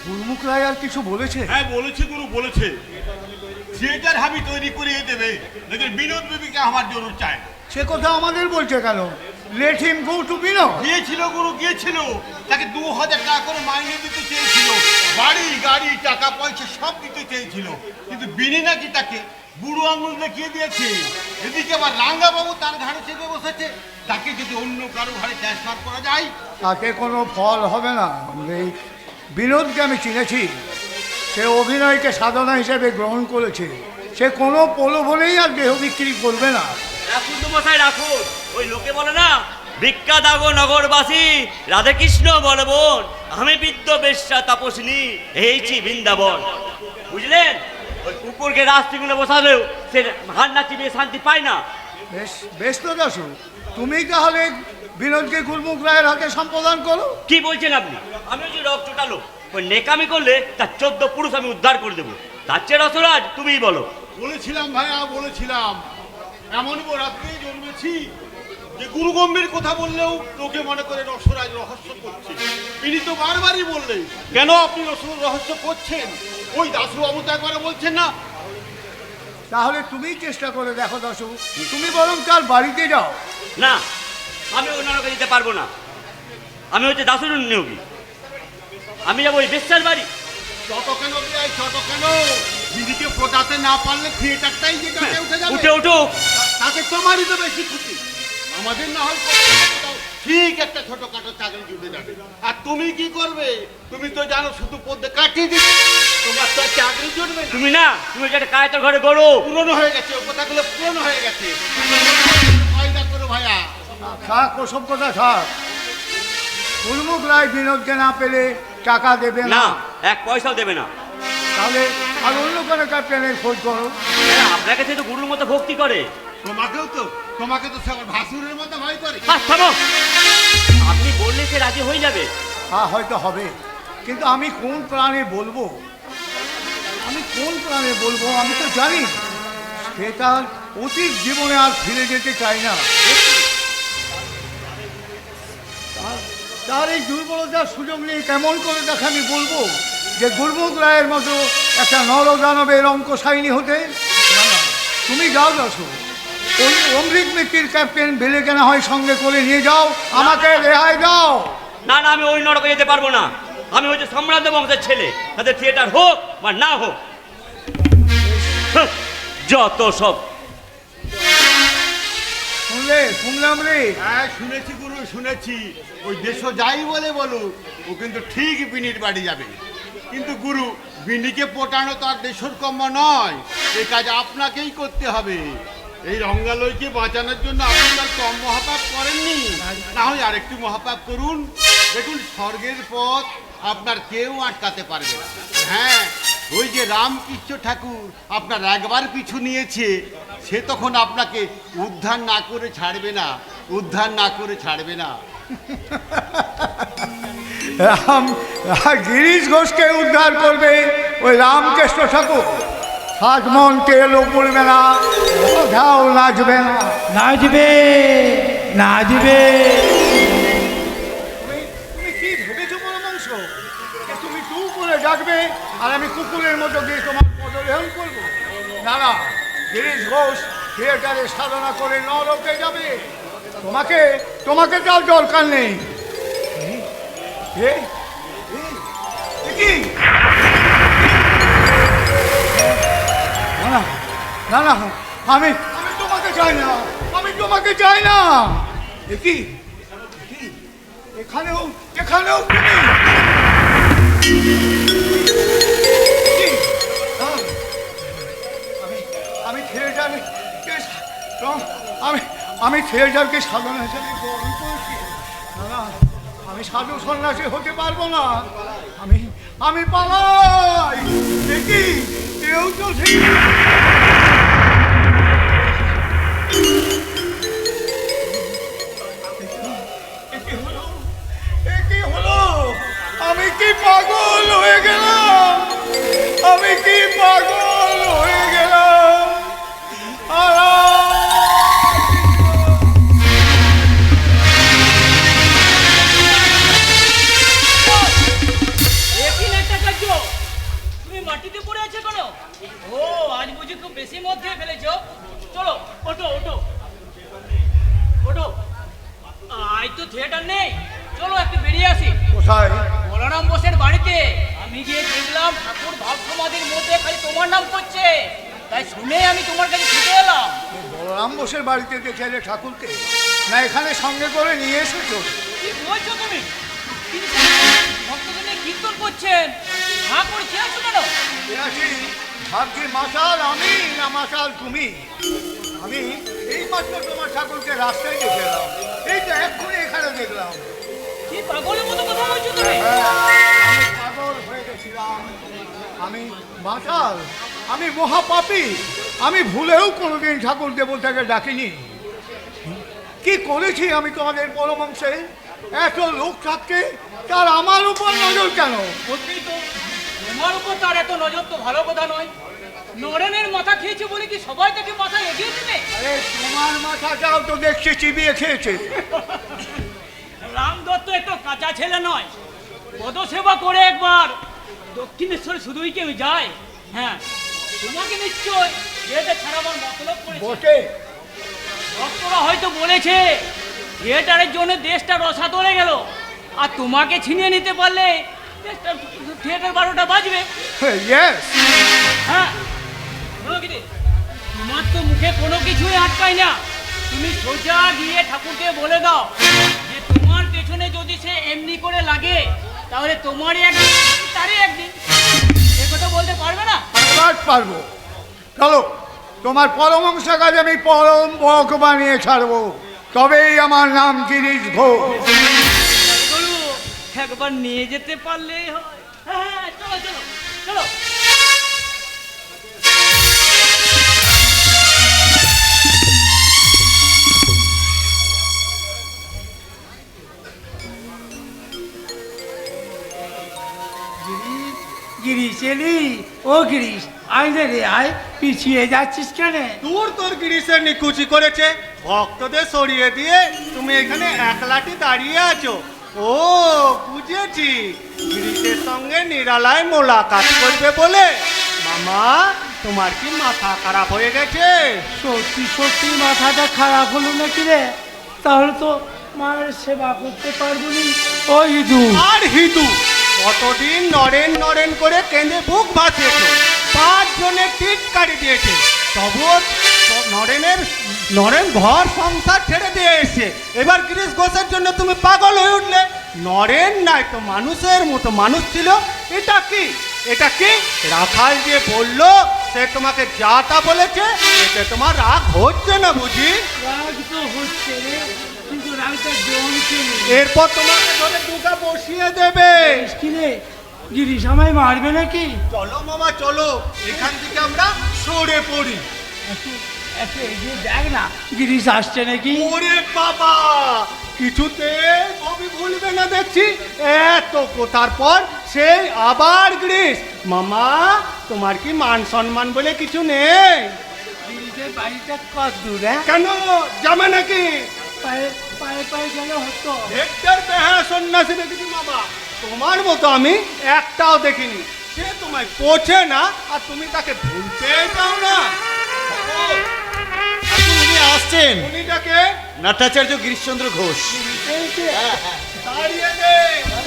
গুরুমুখ রায় আর কিছু বলেছে? হ্যাঁ বলেছে গুরু, বলেছে থিয়েটার হাবি তৈরি করিয়ে দেবে। লেকিন বিনোদ বিবিকে আমার জরুর চায়। সে কথা আমাদের বলছে কেন? Let him go to Binod. গিয়েছিল গুরু, গিয়েছিল। তাকে 2000 টাকা করে মাইনে দিতে চেয়েছিল। বাড়ি গাড়ি টাকা পয়সা সব দিতে চেয়েছিল, কিন্তু বিনি নাকি তাকে বুড়ো আঙুল দেখিয়ে দিয়েছে। এদিকে আবার রাঙ্গা বাবু তার ঘাড়ে চেপে বসেছে। তাকে যদি অন্য কারো ঘাড়ে ট্রান্সফার করা যায়, তাতে কোনো ফল হবে না অমৃত। বিনোদকে আমি চিনেছি, সে অভিনয়কে সাধনা হিসেবে গ্রহণ করেছে। সে কোনো প্রলোভনেই আর দেহ বিক্রি করবে না। রাখুন তো মশাই রাখুন। ওই লোকে বলে না, ভিক্ষা দাগো নগরবাসী, রাধাকৃষ্ণ বলে বোন, আমি বৃদ্ধ বেশ্যা তাপসিনী, এইছি বৃন্দাবন। বুঝলেন? ওই কুকুরকে রাস্তিগুলো বসালেও সে হান্না চিবিয়ে শান্তি পায় না। বেশ বেশ তো দাসু, তুমি তাহলে বিনোদকে গুরমুখ রায়ের হাতে সম্পাদন করো। কি বলছেন আপনি? আমি ওই যে রক চোটালো ওই নেকামি করলে তার 14 পুরুষ আমি উদ্ধার করে দেবো। তার চেয়ে রসরাজ তুমিই বলো। বলেছিলাম ভাইয়া, বলেছিলাম এমন রাত্রে জন্মেছি যে গুরু গম্ভীর কথা বললেও লোকে মনে করে রসরাজ রহস্য করছে। তিনি তো বারবারই বললেন, কেন আপনি রহস্য করছেন? ওই দাসুবাবু তো একবারে বলছেন না। তাহলে তুমিই চেষ্টা করে দেখো দাসু, তুমি বরং তার বাড়িতে যাও। না, আমি ওই নরকে যেতে পারবো না। আমি হচ্ছে দাসুর নিয়োগী, আমি যাবো ওই বেশ্যার বাড়ি। ছোট কেন বিয়াই, ছোট কেন? দিদিকে ফোটাতে না পারলে থিয়েটারটাই যে কাছে উঠে যাবে। উঠে উঠো। তাতে তোমারই তো বেশি খুশি, আমাদের না হয় ঠিক একটা ছোটখাটো চাকরি জুটে যাবে। আর তুমি কি করবে? তুমি তো জানো শুধু পদ্মে কাটিয়ে দিবে, তোমার তো আর চাকরি জুটবে না। তুমি না, তুমি হচ্ছে একটা কায়তার ঘরে গড়ো। পুরনো হয়ে গেছে, ও কথাগুলো পুরনো হয়ে গেছে। ফায়দা করো ভাইয়া। থাক ওসব কথা থাক। গুরমুখ রায় বিনোদকে না পেলে টাকা দেবে না, না। 1 পয়সাও দেবে না। তাহলে আর অন্য কোনো ক্যাপ্টেনের খোঁজ করো। আপনার কাছে তো গুরুর মতো ভক্তি করে। তোমাকে তো সবার ভাসুরের মতো ভয় করে। থামো, আপনি বললে সে রাজি হয়ে যাবে। হ্যাঁ হয়তো হবে, কিন্তু আমি কোন প্রাণে বলবো, আমি কোন প্রাণে বলবো আমি তো জানি সে তার অতীত জীবনে আর ফিরে যেতে চায় না। তার এই দুর্বলতার সুযোগ নিয়ে কেমন করে তাকে আমি বলবো যে গুরমুখ রায়ের মতো একটা নরদানবের অঙ্কশাইনী হতে? না না, তুমি যাও দাসু, ওই অমৃত মিত্তির ক্যাপ্টেন বেলেকে না হয় সঙ্গে করে নিয়ে যাও, আমাকে রেহাই দাও। না না, আমি ওই নরকে যেতে পারবো না। আমি হচ্ছে সম্রাট বংশের ছেলে, তাদের থিয়েটার হোক বা না হোক। যত সব শুনলাম রে। হ্যাঁ শুনেছি গুরু, শুনেছি। ওই দেশ যাই বলে বলুক, ও কিন্তু ঠিক বিনির বাড়ি যাবে। কিন্তু গুরু, বিনিকে পটানো তো আর দেশের কম্য নয়, এই কাজ আপনাকেই করতে হবে। এই রঙ্গালয়কে বাঁচানোর জন্য আপনি তার কম মহাপাপ করেননি, না হয় আরেকটু মহাপাপ করুন। দেখুন স্বর্গের পথ আপনার কেউ আটকাতে পারবে না। হ্যাঁ, ওই যে রামকৃষ্ণ ঠাকুর আপনার একবার পিছু নিয়েছে, সে তখন আপনাকে উদ্ধার না করে ছাড়বে না, উদ্ধার না করে ছাড়বে না। গিরিশ ঘোষকে উদ্ধার করবে ওই রামকৃষ্ণ ঠাকুর। সাজমন তেলও পড়বে না, ওঝাও নাচবে না। নাচবে নাচবে। তুমি কি ভেবেছো পরমাংশ? তুমি টু করে ডাকবে আর আমি কুকুরের মতো গিয়ে তোমার পদলেহন করবো? না না, গিরিশ ঘোষ থিয়েটারে সাধনা করে নরকে যাবে। তোমাকে তোমাকে তার দরকার নেই। কি না না না, আমি তোমাকে চাই না, আমি তোমাকে চাই না। কি এখানেও এখানেও তুমি? আমি থিয়েটারে আমি থিয়েটারকে সাধনা হিসেবে গ্রহণ করেছি। না না, আমি সাধু সন্ন্যাসী হতে পারবো না। আমি পালাই। দেখি কেউ তো ঠিক হলো। আমি কি পাগল হয়ে গেলাম? আমি কি পাগল হয়ে গেলাম? তুমি মাটিতে পড়ে আছো কেন? ও আজ বুঝি খুব বেশি মধ্যে ফেলেছো। চলো ওঠো ওঠো ওঠো। আজ তো থিয়েটার নেই, চলো একটু বেরিয়ে আসি। কোথায়? বলরাম বোসের বাড়িতে। আমি গিয়ে দেখলাম ঠাকুর ভাব সমাধির মধ্যে খালি তোমার নাম করছে, তাই শুনে আমি তোমার কাছে ছুটে এলাম। বলরাম বোসের বাড়িতে দেখে এলে ঠাকুরকে? না এখানে সঙ্গে করে নিয়ে এসেছো? কি বলছো তুমি? ভক্তকে নিয়ে কীর্তন করছেন, হা করে খেয়ে আছো কেন? ভাবছি মাতাল আমি না মাতাল তুমি? আমি এই মাত্র তোমার ঠাকুরকে রাস্তায় দেখে এলাম, এই তো এক্ষুনি এখানে দেখলাম। কি পাগলের মতো কথা বলছো তুমি? আমি পাগল হয়ে গেছিলাম, আমি মাতাল, আমি মহাপাপী, আমি ভুলেও কোনোদিন ঠাকুর দেবতাকে ডাকিনি। কি করেছি আমি তোমাদের পরমাংসে? এত লোক থাকতে তার আমার উপর নজর কেন? বুঝলি তো, তোমার উপর তার এত নজর তো ভালো কথা নয়। নরেনের মাথা খেয়েছে বলে কি সবাই তাকে মাথা এগিয়ে দেবে? আরে তোমার মাথাটাও তো দেখছি চিবিয়ে খেয়েছে। রাম দত্ত একটু কাঁচা ছেলে নয়, পদসেবা করে একবার দক্ষিণেশ্বর শুধুই কেউ যায়? হ্যাঁ, তোমাকে নিশ্চয় এটা ছাড়াবার মতলব করেছে। বটে, ভক্তরা হয়তো বলেছে থিয়েটারের জন্য দেশটা রসাতলে গেল, আর তোমাকে ছিনিয়ে নিতে পারলে থিয়েটার 12টা বাজবে। ইয়েস। হ্যাঁ, শোনো কি, তোমার তো মুখে কোনো কিছুই আটকায় না। তুমি সোজা গিয়ে ঠাকুরকে বলে দাও যে তোমার পেছনে যদি সে এমনি করে লাগে তাহলে তোমারই একদিন তারই একদিন। এ কথা বলতে পারবে না? এবার পারবো। চলো, তোমার পরমাংস কাজে আমি পরম বক বানিয়ে ছাড়বো, তবেই আমার নাম গিরিশ ঘোষ। চলো, একবার নিয়ে যেতে পারলেই হয়। হ্যাঁ হ্যাঁ, চলো চলো চলো। গিরিশ এলি? ও গিরিশ, আয় রে আয়, পিছিয়ে যাচ্ছিস কেন? দূর তোর গিরিশের নিকুচি করেছে, ভক্তদের সরিয়ে দিয়ে তুমি এখানে একলাটি দাঁড়িয়ে আছো। ও বুঝেছি, গিরিশের সঙ্গে নিরালায় মোলাকাত করবে বলে। মামা, তোমার কি মাথা খারাপ হয়ে গেছে? সত্যি সত্যি মাথাটা খারাপ হলো নাকি রে? তাহলে তো মায়ের সেবা করতে পারবো নি। ও ইদু, আর হিদু, কতদিন নরেন নরেন করে কেঁদে বুক ভাসিয়েছ, 5 জনের টিটকারি দিয়েছে, তবুও নরেন ঘর সংসার ছেড়ে দিয়ে এসে এবার গিরিশ ঘোষের জন্য তুমি পাগল হয়ে উঠলে। নরেন নাই তো মানুষের মতো মানুষ ছিল। এটা কি, এটা কি? রাখাল যে বললো সে তোমাকে যা তা বলেছে, এতে তোমার রাগ হচ্ছে না বুঝি? রাগ তো হচ্ছে রে, কিন্তু রাগটা জমছে না। এরপর তোমাকে ধরে দুটা বসিয়ে দেবে। কি রে, গিরিশ আমায় মারবে নাকি? চলো মামা চলো, এখান থেকে আমরা সরে পড়ি। একটু এগিয়ে দেখ না, গিরিশ আসছে নাকি? ওরে বাবা, কিছুতে কবি ভুলবে না দেখছি। এত কোথার পর সেই আবার গিরিশ। মামা, তোমার কি মান সম্মান বলে কিছু নেই? গিরিশের বাড়িটা কত দূর? কেন যাবে নাকি? পায়ে পায়ে পায়ে গেলে হতো। হেক্টর বেহারা সন্ন্যাসী দেখেছি মামা, তোমার মতো আমি একটাও দেখিনি। সে তোমায় পোছে না আর তুমি তাকে ভুলতে চাও না। উনি আসছেন, উনিটাকে নাট্যাচার্য গিরিশচন্দ্র ঘোষ। দাঁড়িয়ে দে,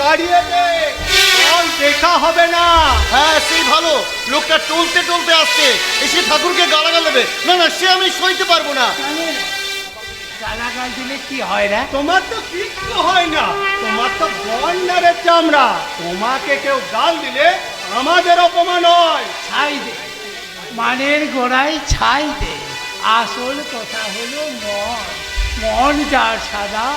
দাঁড়িয়ে দে, আর দেখা হবে না। হ্যাঁ, সেই ভালো, লোকটা টলতে টলতে আসছে, এসে ঠাকুরকে গালাগাল দেবে। না না, সে আমি সইতে পারবো না। গালাগাল দিলে কি হয় রে? তোমার তো কিচ্ছু হয় না, তোমার তো গন্ডারের চামড়া। তোমাকে কেউ গাল দিলে আমাদের অপমান হয়। ছাই দে, মানের গোড়ায় ছাই দে। আসল কথা হলো মন, মন যার সাদা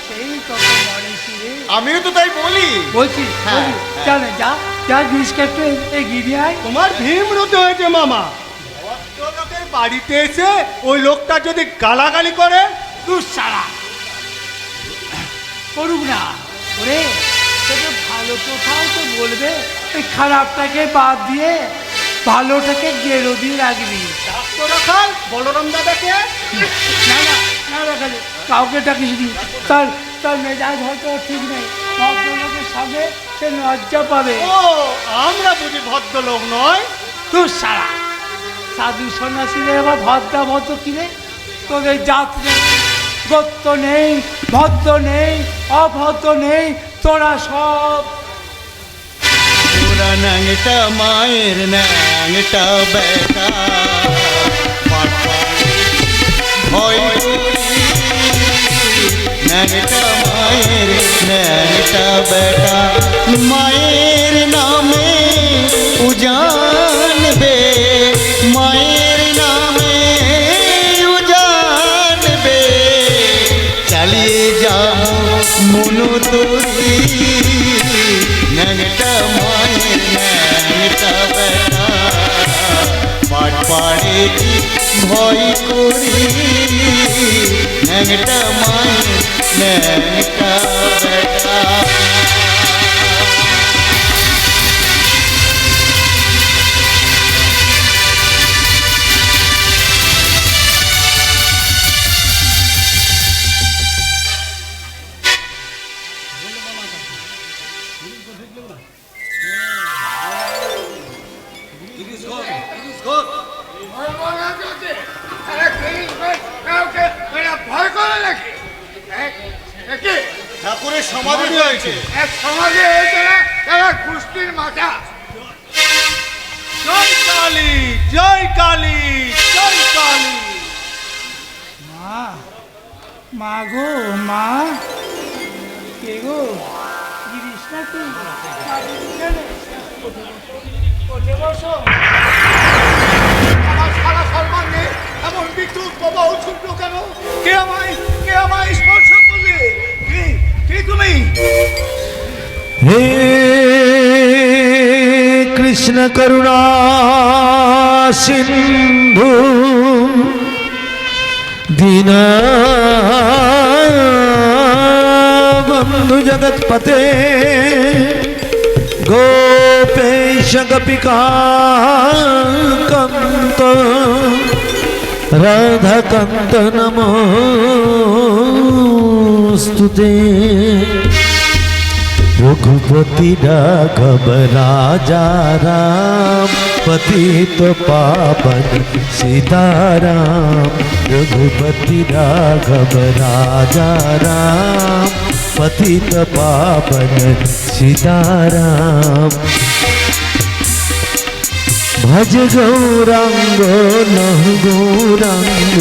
সেই কত মনে ছিঁড়ে। আমিও তো তাই বলি। বলছি হ্যাঁ, চলে যা যা, গিরিশকে একটু এগিয়ে আয়। তোমার ভীমরতি হয়েছে মামা। ভদ্রলোকের বাড়িতে এসে ওই লোকটা যদি গালাগালি করে, দুঃসারা করুক না। ওরে, তোকে ভালো কোথাও তো বলবে, ওই খারাপটাকে বাদ দিয়ে ভালোটাকে গেরো দিয়ে রাখবি। ডাক্তার রাখাল বলরাম দাদাকে। না না না রাখালে কাউকে ডাকিস নি, তার তার মেজাজ হয়তো ঠিক নেই। ভদ্রলোকের সামনে সে লজ্জা পাবে। ও, আমরা বুঝি ভদ্রলোক নয়? দুঃসারা সাধু সন্ন্যাসীদের আবার ভদ্রা ভদ্র কিনে, তোদের জাত নেই, গোত্র নেই, ভদ্র নেই, অভদ্র নেই, তোরা সব তোরা ন্যাংটা মায়ের ন্যাংটা বেটা, ভয় করি ন্যাংটা মায়ের ন্যাংটা বেটা। মায়ের নামে উজানবে, মায়ের নামে উজানবে, চালিয়ে যাব মনো তোরি ন্যাংটা মায়ের ন্যাংটা বেটা। ভয় করি ন্যাংটা মায়ের ন্যাংটা বেটা। ভয় করে নাকি? ঠাকুরের সমাধি হয়েছে। এক সমাজে হয়েছে না এরা কুস্তির মাথা। জয় কালী, জয় কালী, জয় কালী। মা, মা গো মা, কে গো? গিরিশ না তুই? ওঠে বসো। আমার সারা সর্বাঙ্গে এমন বিদ্যুৎ প্রবাহ ছুটলো কেন? কে আমায় স্পর্শ করলে? কে তুমি? हे कृष्ण करुणा सिंधु दीनबंधु जगतपते गोपेश गोपिकान्त राधाकान्त नमोस्तुते। रघुपति राघव राजा राम पतित पावन सीताराम। रघुपति राघव राजा राम पतित पावन सीताराम। भज गौरांग नह गौरांग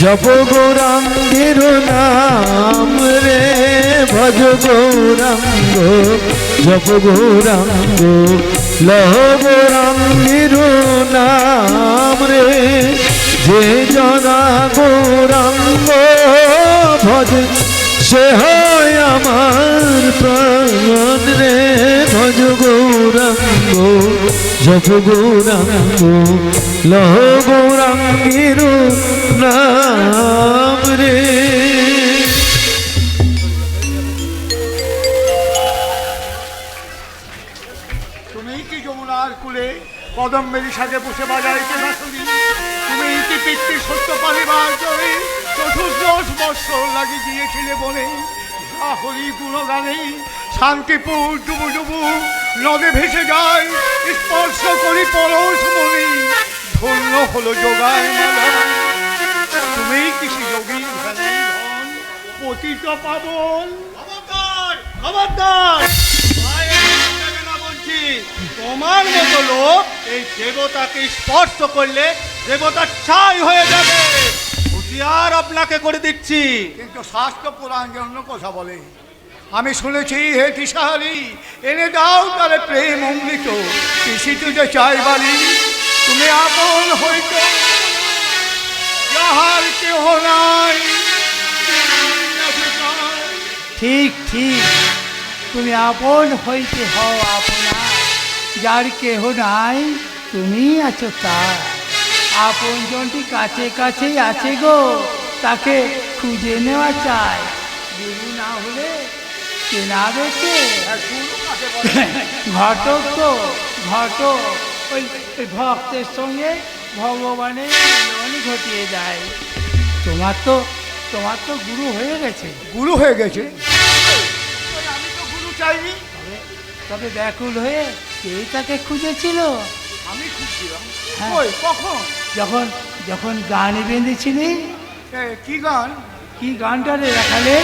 जप गौरांगेर नाम रे। भज गौरांग जप गौरांग लह गौरांगेर नाम रे। जे जना गौरांग भज से হয় আমার প্রাণ রে। ভজ গৌরাঙ্গ জপ গৌরাঙ্গ লহ গৌরাঙ্গের নাম রে। তুমি কি যমুনার কুলে কদম্বেরী সাজে বসে বাজাইতে বাঁশুরি? তুমি কি পিতৃ সত্য পারিবার জয়ে চতুর্দশ বৎসর লাগি গিয়েছিলে বলে? হরি গুণগানে শান্তিপুর ডুবু ডুবু নদে ভেসে যায় স্পর্শ করি পরশ মনি ধন্য হলো যোগায় মালা। তুমি কি যোগী ধন পতিত পাবন? খবরদার বলছি, তোমার মতো লোক এই দেবতাকে স্পর্শ করলে দেবতা ছাই হয়ে যাবে। হুঁশিয়ার আপনাকে করে দিচ্ছি। কিন্তু শাস্ত্র পুরাণ জন্য কথা বলে। আমি শুনেছি হে দিশাহারি এনে দাও তারে প্রেম অমৃত কৃষি তুজে চাই বালি। তুমি আপন হইত যাহার কেহ নাই। ঠিক ঠিক, তুমি আপন হইতে হও আপনা। যার কেহ নাই তুমি আছো তার। আপন জনটি কাছে কাছেই আছে গো, তাকে খুঁজে নেওয়া চাই। গুরু না হলে চেনাবে কে? ঘটক তো ঘটক, ওই ভক্তের সঙ্গে ভগবানের মিলন ঘটিয়ে যায়। তোমার তো গুরু হয়ে গেছে। গুরু হয়ে গেছে? আমি তো গুরু চাইনি। তবে ব্যাকুল হয়ে কে তাকে খুঁজেছিল? আমি খুঁজছিলাম। হ্যাঁ। কই কখন? যখন গানে বেঁধেছিলি। কি গান? কি গানটা রে রাখালে?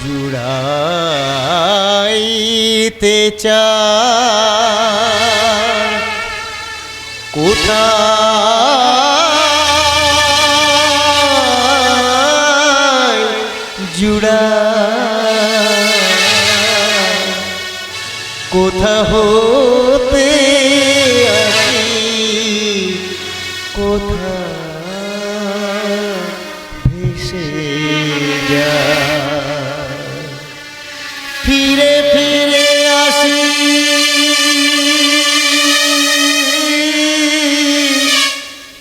জুড়াইতে চাই কোথায় জুড়া কোথা হতে আসি কোথা ভেসে যায় ফিরে ফিরে আসি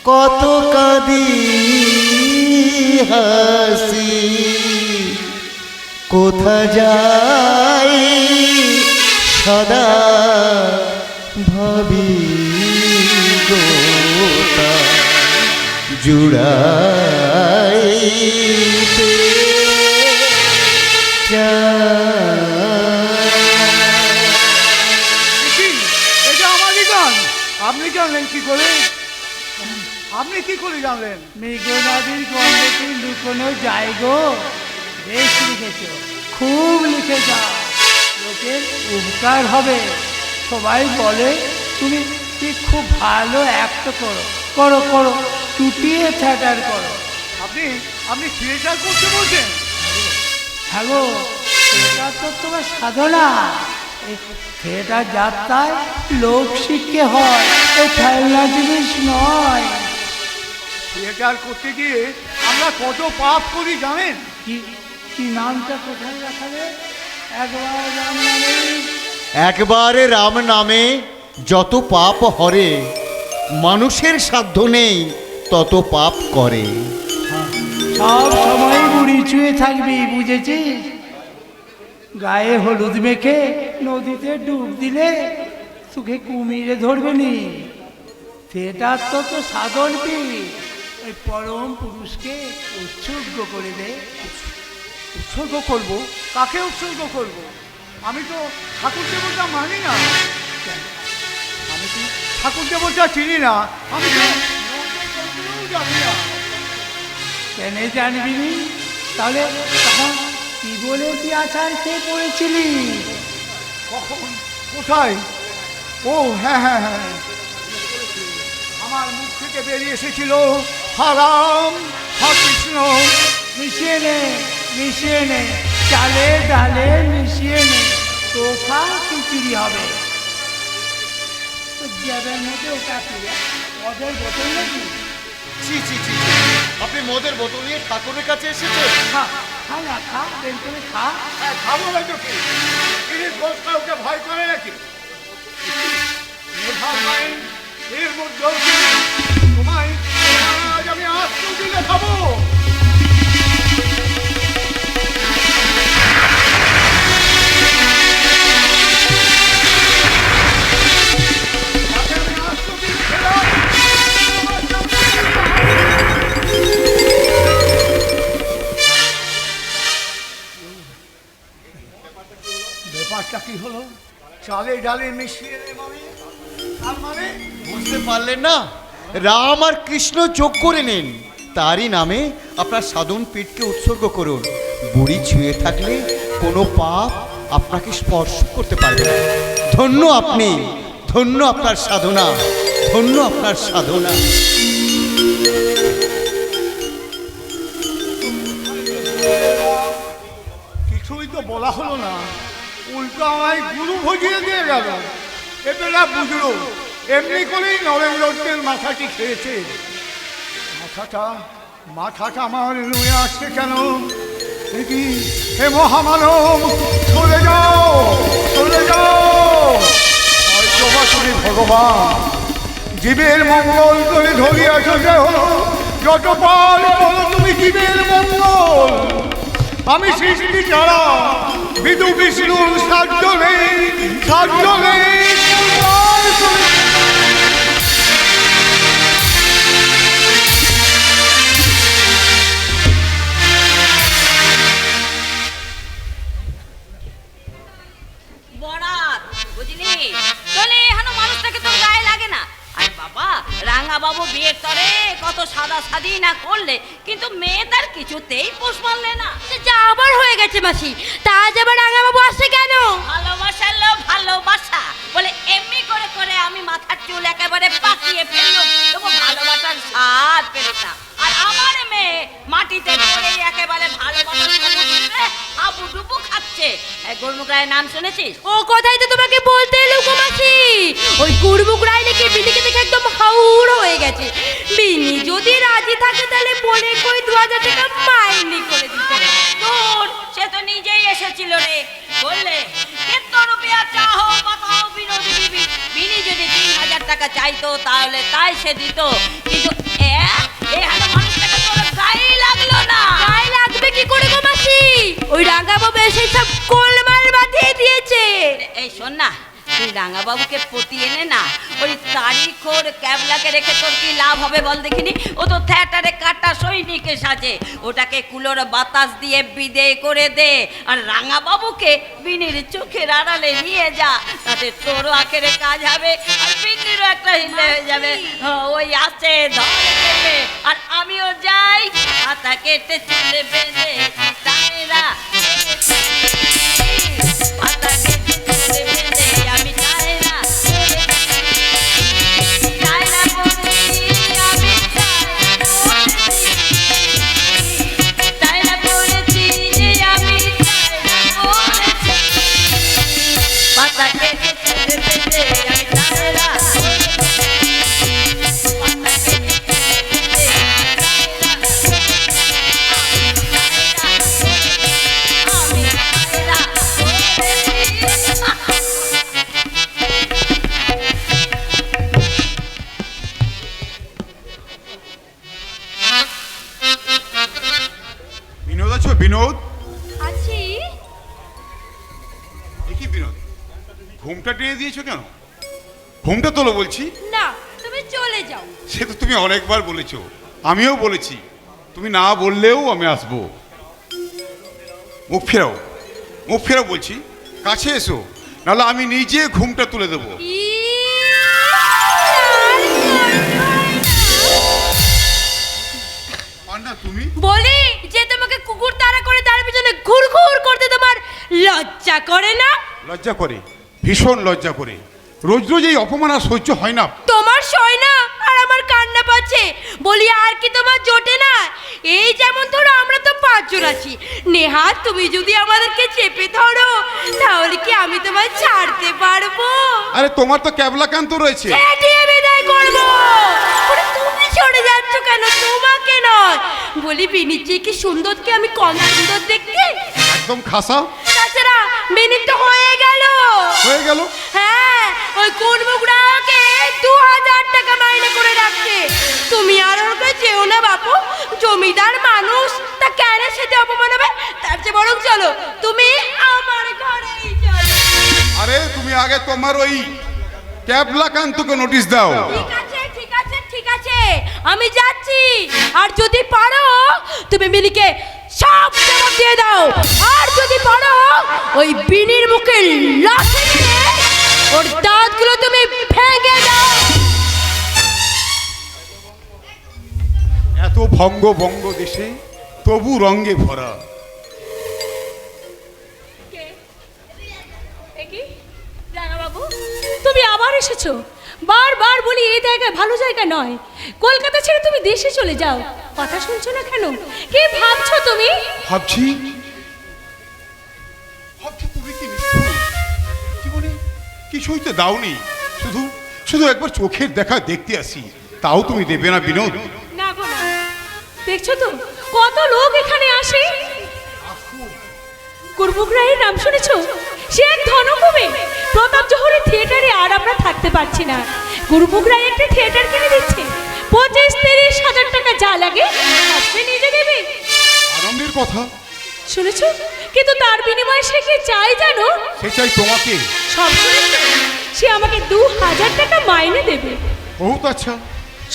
কত কাঁদি হাসি, কোথা যাই সদা ভাবি গোটা জুড়াইতে কি এটা আমারই গান? আপনি জানলেন কি করে? আপনি কি করে জানলেন? মেঘনাদির গন্ধটি লুকোনো যায় গো। বেশ লিখেছ, খুব লিখে যাও, লোকের উপকার হবে। সবাই বলে তুমি কি খুব ভালো অ্যাক্ট করো, করো করো, চুটিয়ে থিয়েটার করো। আপনি আপনি থিয়েটার করতে বলছেন? হ্যাঁ গো, এটা তো তোমার সাধনা। এই থিয়েটার যাত্রায় লোক শিক্ষে হয়, এই খেলনা জিনিস নয়। থিয়েটার করতে গিয়ে আমরা কত পাপ করি জানেন? কি কি নামটা কোথায় রাখালে? একবার রাম নামে একবারে রাম নামে যত পাপ হরে, মানুষের সাধ্য নেই তত পাপ করে। সব সময় বুড়ি চুয়ে থাকবি, বুঝেছিস? গায়ে হলুদ মেখে নদীতে ডুব দিলে সুখে কুমিরে ধরবে নি। থিয়েটার তো তো সাধন পি, ওই পরম পুরুষকে উৎসর্গ করে দে। উৎসর্গ করব? কাকে উৎসর্গ করব? আমি তো ঠাকুর দেবতা মানি না। আমি তো ঠাকুর দেবতা চিনি না। আমি তো মন্ত্রেও জানি না। কেন জানবি নি? তাহলে তখন কি বলে তুই আচার খেয়ে পড়েছিলি? কখন? কোথায়? ও হ্যাঁ হ্যাঁ হ্যাঁ, আমার মুখ থেকে বেরিয়ে এসেছিল হারাম হা কৃষ্ণ। মিশিয়ে নে, মিশিয়ে নে, চালে ডালে মিশিয়ে নে, তোফা খিচুড়ি হবে। তো জ্যাবের মধ্যে ওটা কি মদের বোতল নাকি? ছি ছি ছি, আপনি মদের বোতল নিয়ে ঠাকুরের কাছে এসেছেন? খা, খা না, খা, বের করে খা। হ্যাঁ, খাবো না তো কি? তিনি দোষ কাউকে ভয় করে নাকি? মেধার নাই, এর মধ্যেও কি তোমায় আজ আমি আস্ত দিলে খাবো? তাকে আমি আস্ত দিলে খেলাম। ব্যাপারটা কি হলো? চালে ডালে মিশিয়ে নে মানে? তার মানে বুঝতে পারলেন না? রাম আর কৃষ্ণ যোগ করে নিন, তারই নামে আপনার সাধন পীঠকে উৎসর্গ করুন। বুড়ি ছুঁয়ে থাকলে কোনো পাপ আপনাকে স্পর্শ করতে পারবে না। ধন্য আপনি, ধন্য আপনার সাধনা, ধন্য আপনার সাধনা। কিছুই তো বলা হলো না, উল্টো আমায় গুরু ভজিয়ে দিয়ে গেল। এবেলা বুঝলো এমনি করেই নরেন্দ্রের মাথাটি খেয়েছে। মাথাটা আমার নুয়ে আসছে কেন? দেখি, হে মহামানব, চলে যাও, চলে যাও। হয়তো বা তুমি ভগবান, জীবের মঙ্গল করে ধরিয়াছ দেহ, যত পার করো তুমি জীবের মঙ্গল। আমি সৃষ্টি ছাড়া বিদু বিষ্ণুর সাধ্য নেই, সাধ্য নেই। বরাত বুঝলি, চলে এখানে মানুষটাকে তোর গায়ে লাগে না। আর বাবা রাঙা বাবু বিয়ের তরে কত সাদা সাদি না করলে, কিন্তু মেয়ে তার কিছুতেই পোষ মানলে না। যা আবার হয়ে গেছে মাসি, তা আজ আবার রাঙাবাবু আসছে কেন? ভালোবাসা লো ভালোবাসা বলে এমনি করে করে আমি মাথার চুল একেবারে পাকিয়ে ফেললাম, তবু ভালোবাসার স্বাদ পেল না। আর আমার মেয়ে মাটিতে পড়ে একেবারে ভালোবাসার হাবুডুবু খাচ্ছে। গুরমুখ রায়ের নাম শুনেছিস? ও কথাই তো তোমাকে বলতে এলো গো মাসি। ওই গুরমুখ রায় নাকি বিনিকে দেখে একদম হাউড় হয়ে গেছে। বিনি যদি রাজি থাকে তাহলে বলে কই 2000 টাকা মাইনে করে দিতে। তোর সে তো নিজেই এসেছিল রে, বললে কিতনো রুপিয়া চাও বাতাও বিনোদ বিবি। বিনি যদি 3000 টাকা চাইতো তাহলে তাই সে দিত, কিন্তু গায়ে লাগলো না। গায়ে লাগবে কি করে গো মাসি? ওই রাঙা বাবু এসে সব গোলমাল বাঁধিয়ে দিয়েছে। এই শোন না, তুই রাঙা বাবুকে পতি এনে না, ওই তারিখোর ক্যাবলাকে রেখে তোর কি লাভ হবে বল দেখিনি? ও তো থিয়েটারে কাটা সৈনিকে সাজে, ওটাকে কুলোর বাতাস দিয়ে বিদেয় করে দে। আর রাঙা বাবুকে বিনির চোখের আড়ালে নিয়ে যা, তাতে তোরও আখেরে কাজ হবে আর বিনিরও একটা হিলে হয়ে যাবে। ওই আছে ধরে, আর আমিও যাই হাতা কেটে চলে বেঁধে তাইরা হাতা কেটে চলে বেঁধে আমি তাইরা তাইরা পড়েছি, আমি তাইরা পড়েছি যে আমি তাইরা পড়েছি, হাতা কেটে চলে বেঁধে আমি তাইরা বিনোদ আছো? বিনোদ, আছি। এ কি বিনোদ, ঘুমটা টেনে দিয়েছো কেন? ঘুমটা তোলো বলছি। না, তুমি চলে যাও। সে তো তুমি অনেকবার বলেছো, আমিও বলেছি, তুমি না বললেও আমি আসবো। মুখ ফেরাও, মুখ ফেরাও বলছি, কাছে এসো, নাহলে আমি নিজে ঘুমটা তুলে দেবো। পান্না তুমি বলি যে তোমাকে কুকুর তাড়া করে তার পিছনে ঘুরঘুর করতে তোমার লজ্জা করে না? লজ্জা করে, ভীষণ লজ্জা করে। রোজ রোজ এই অপমান আর সহ্য হয় না। তোমার সয় না আর আমার কান্না পাচ্ছে। বলি আর কি তোমার জোটে না? এই যেমন ধরো আমরা তো 5 জন আছি, নেহাত তুমি যদি আমাদেরকে চেপে ধরো তাহলে কি আমি তোমায় ছাড়তে পারবো? আরে তোমার তো ক্যাবলাকান্ত রয়েছে। দিয়ে বিদায় করবো। ওরে তুমি সরে যাচ্ছ কেন? তোমাকে নয়, বলি বিনির চেয়ে কি সুন্দর, কি আমি কম সুন্দর দেখতে? একদম খাসা। তাছাড়া বিনির তো হয়ে গেল। হয়ে গেল? হ্যাঁ, ওই কুড়মুকড়াকে 2000 টাকা মাইনে করে রাখছে। তুমি আর ওর কাছে যেও না বাপু, জমিদার মানুষ, তা কেন সেটা অপমান হবে? তার চেয়ে বরং চলো তুমি আমার ঘরেই চলো। আরে তুমি আগে তোমার ওই ক্যাবলাকান্তকে নোটিশ দাও। ঠিক আছে, ঠিক আছে, ঠিক আছে, আমি যাচ্ছি। আর যদি পারো তুমি বিনিকে সব জবাব দিয়ে দাও। আর যদি পারো ওই বিনির মুখে লাথি দিয়ে ওর দাঁতগুলো তুমি ভেঙে দাও। এত ভঙ্গ বঙ্গ দেশে তবু রঙ্গে ভরা। বাবু, তুমি আবার এসেছো? বারবার বলি এই জায়গা ভালো জায়গা নয়, কলকাতা ছেড়ে তুমি দেশে চলে যাও। কথা শুনছো না কেন? কি ভাবছো তুমি? ভাবছি ভাবছি তুমি কি নিষ্ঠুর, জীবনে কিছুই তো দাওনি, শুধু শুধু একবার চোখের দেখা দেখতে আসি, তাও তুমি দেবে না বিনোদ। না গো না, দেখছো তো কত লোক এখানে আসে। কুরমুক রায়ের নাম শুনেছো? সে এক ধনকুবে। প্রতাপ জোহরের থিয়েটারে আর আমরা থাকতে পারছি না। কুরমুক রায় একটা থিয়েটার কিনে দিচ্ছে, 25-30 হাজার টাকা যা লাগে সে নিজে দেবে। আনন্দের কথা শুনেছো? কিন্তু তার বিনিময়ে সে কি চাই জানো? সে চাই তোমাকে। সব শুনেছো? সে আমাকে 2000 টাকা মাইনে দেবে। বহুত আচ্ছা।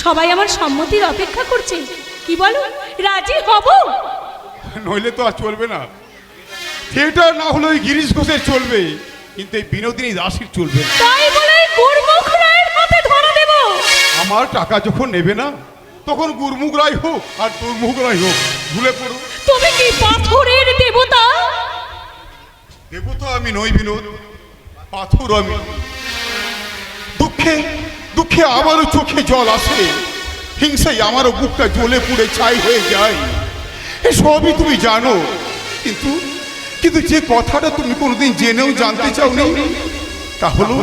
সবাই আমার সম্মতির অপেক্ষা করছে। কি বলো, রাজি হব? নইলে তো আর চলবে না। থিয়েটার না হলে ওই গিরিশ ঘোষের চলবে, কিন্তু এই বিনোদিনী দাসীর চলবে না। তাই বলে গুরমুখ রায়ের হাতে ধরা দেব? আমার টাকা যখন নেবে না, তখন গুরমুখ রায় হোক আর দুর্মুখ রায় হোক, ভুলে পড়ো। তুমি কি পাথরের দেবতা? দেবতা আমি নই বিনোদ, পাথর আমি। দুঃখে দুঃখে আমারও চোখে জল আসে, হিংসায় আমারও বুকটা জ্বলে পুড়ে ছাই হয়ে যায়। এসবই তুমি জানো, কিন্তু কিন্তু যে কথাটা তুমি কোনোদিন জেনেও জানতে চাওনি, তা হলো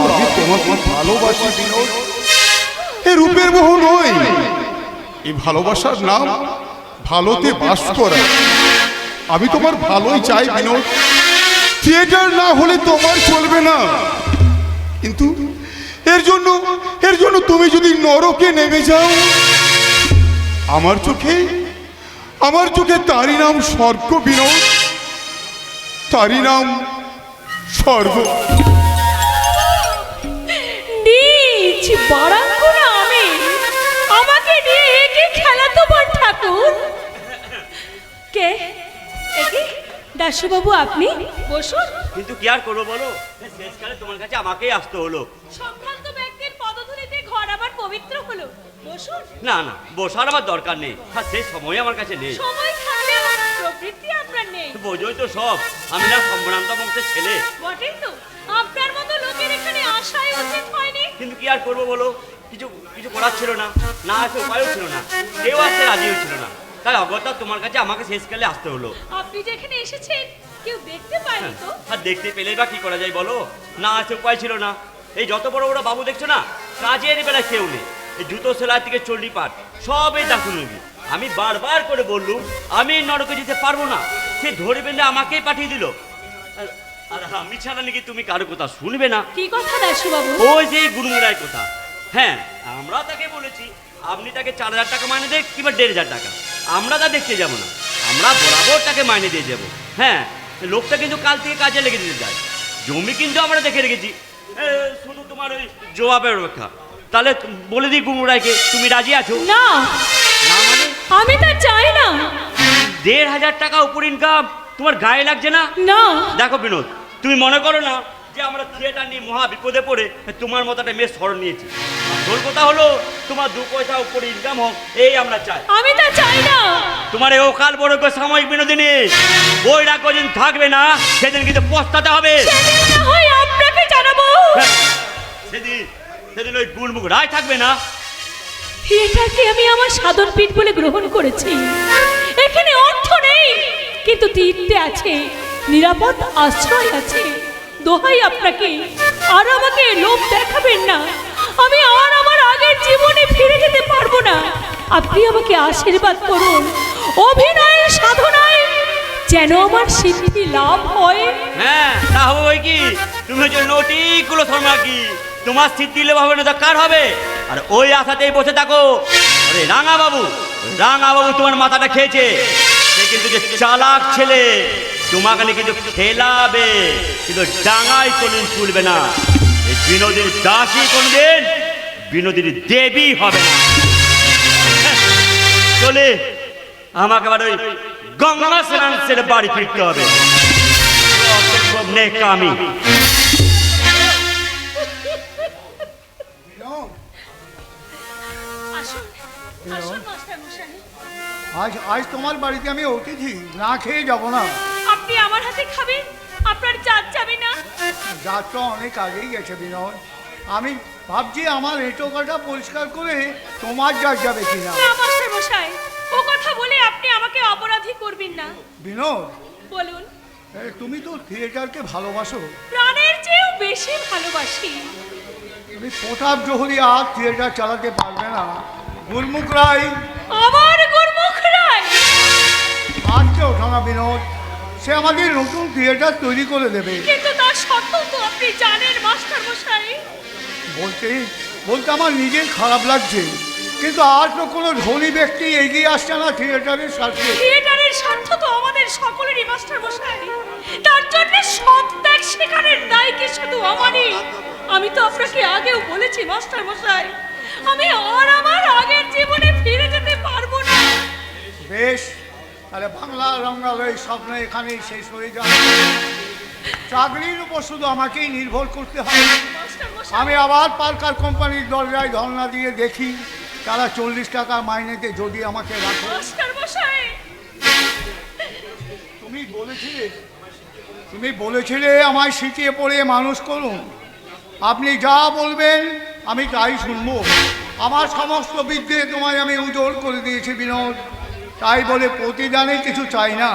আমি তোমাকে ভালোবাসি বিনোদ। এ রূপের মোহ নয়, এই ভালোবাসার নাম ভালোতে বাস করা। আমি তোমার ভালোই চাই বিনোদ। থিয়েটার না হলে তোমার চলবে না, কিন্তু এর জন্য তুমি যদি নরকে নেমে যাও আমার চোখে তারই নাম স্বর্গ বিনোদ, তারই নাম স্বর্গ। নিজ বারাঙ্গনা আমি, আমাকে নিয়ে একে খেলা তোমার ঠাকুর। কে একে? দাশুবাবু আপনি বসুন। কিন্তু কি আর করবো বলো, শেষকালে তোমার কাছে আমাকেই আসতে হলো। সম্ভ্রান্ত ব্যক্তির পদধূলিতে ঘর আবার পবিত্র হলো, বসুন। না না, বসার আমার দরকার নেই, আর সেই সময় আমার কাছে নেই। সময় থাকলেও প্রবৃত্তি আপনার নেই। বোঝোই তো সব, আমি না সম্ভ্রান্ত বংশের ছেলে। বটেন তো, আপনার মতো লোকের এখানে আসাই উচিত হয়নি। কিন্তু কি আর করবো বলো, কিছু কিছু করার ছিল না, না আসে উপায়ও ছিল না, কেউ আসতে রাজিও ছিল না, তাই অগত্যা তোমার কাছে আমাকে শেষকালে আসতে হলো। আপনি যেখানে এসেছেন কেউ দেখতে পায়নি তো। আর দেখতে পেলে বা কি করা যায় বলো, না আসে উপায় ছিল না। এই যত বড় বড় বাবু দেখছো না, কাজের বেলায় কেউ নেই। এই জুতো সেলাই থেকে চল্লি পাট সবই দাসুনগি। আমি বারবার করে বললুম আমি নরকে যেতে পারবো না, সে ধরে বেঁধে আমাকেই পাঠিয়ে দিল। আর আমি ছাড়া নাকি তুমি কারো কথা শুনবে না। কি কথা দাশুবাবু? ওই যে গুরুমুড়ার কথা। হ্যাঁ, আমরা তাকে বলেছি আপনি তাকে 4,000 টাকা মাইনে দেন কিংবা 1,500 টাকা, আমরা তা দেখতে যাবো না, আমরা বরাবর তাকে মাইনে দিয়ে যাবো। হ্যাঁ, লোকটা কিন্তু কাল থেকে কাজে লেগে দিতে যায়। জমি কিন্তু আমরা দেখে রেখেছি, শুধু তোমার ওই জবাবের অপেক্ষা। তাহলে বলে দিই গুরুমুড়াইকে তুমি রাজি আছো? না না মানে? আমি তা চাই না। 1,500 টাকা উপর ইনকাম তোমার গায়ে লাগছে না? না। দেখো বিনোদ, তুমি মনে করো না যে আমরা থিয়েটার নিয়ে মহা বিপদে পড়ে তোমার মতো একটা মেয়ে স্মরণ নিয়েছি। আসল কথা হলো তোমার 2 পয়সা উপরে ইনকাম হোক, এই আমরা চাই। আমি তা চাই না। তোমার এই অকাল বড় সাময়িক বিনোদিনী বইটা কদিন থাকবে না, সেদিন কিন্তু পস্তাতে হবে। সেদিন না হয় আপনাকে জানাবো। সেদিন ওই গুলমুখ রায় থাকবে না। এটাকে আমি আমার সাধন পীঠ বলে গ্রহণ করেছি। এখানে অর্থ নেই, কিন্তু তীর্থে আছে, নিরাপদ আশ্রয় আছে। দোহাই আপনাকে, আর আমাকে লোভ দেখাবেন না। আমি আর আমার আগের জীবনে ফিরে যেতে পারবো না। আপনি আমাকে আশীর্বাদ করুন, অভিনয়ের সাধনায় যেন আমার সিদ্ধি লাভ হয়। হ্যাঁ, তা হবে কি? তুমি হচ্ছে নটিগুলো কি তোমার সিদ্ধি লাভ হবে না, কার হবে? আর ওই আশাতেই বসে থাকো। আরে রাঙা বাবু তোমার মাথাটা খেয়েছে। সে কিন্তু যে চালাক ছেলে, তোমাকে কিন্তু খেলাবে, কিন্তু ডাঙায় কোনদিন তুলবে না। এই বিনোদিনী দাসী কোনদিন বিনোদিনী দেবী হবে না। চলে আমাকে আবার ওই গঙ্গা স্নান সেরে বাড়ি ফিরতে হবে। আমি আজ তোমার বাড়িতে আমি অতিথি, না খেয়ে যাব না। আপনি আমার হাতে খাবেন, আপনার জাত যাবে না। জাত তো অনেক আগেই গেছে বিনোদ। আমি ভাবছি আমার এঁটো কাটা পরিষ্কার করে তোমার জাত যাবে কিনা। না মাস্টার মশাই, ও কথা বলে আপনি আমাকে অপরাধী করবেন না। বিনোদ, বলুন। তুমি তো থিয়েটারকে ভালোবাসো। প্রাণের চেয়েও বেশি ভালোবাসি। তুমি প্রতাপ জোহরি আর থিয়েটার চালাতে পারবে না। গুরমুখ রায়, আমার গুরমুখ রায় আজকে ওঠা না বিনোদ, সে আমাদের নতুন থিয়েটার তৈরি করে দেবে। কিন্তু তার সত্য তো আপনি জানেন মাস্টার মশাই। বলতে আমার নিজের খারাপ লাগছে, কিন্তু আর তো কোনো ধনী ব্যক্তি এগিয়ে আসছে না থিয়েটারের স্বার্থে। থিয়েটারের স্বার্থ তো আমাদের সকলেরই মাস্টার মশাই। তার জন্য সৎ ত্যাগ স্বীকারের দায় কি শুধু আমারই? আমি তো আপনাকে আগেও বলেছি মাস্টার মশাই, আমি আর আমার আগের জীবনে ফিরে যেতে পারবো না। বেশ, তাহলে বাংলা রঙ্গালয় স্বপ্ন এখানেই শেষ হয়ে যাবে। চাকরির উপর শুধু আমাকেই নির্ভর করতে হবে। আমি আবার পার্কার কোম্পানির দরজায় ধর্ণা দিয়ে দেখি তারা 40 টাকা মাইনেতে যদি আমাকে রাখে। তুমি বলেছিলে আমায় শিখিয়ে পড়ে মানুষ করুন। আপনি যা বলবেন আমি তাই শুনবো। আমার সমস্ত বিদ্যে তোমায় আমি উজ্জ্বল করে দিয়েছি বিনোদ, তাই বলে প্রতিদানে কিছু চাই না।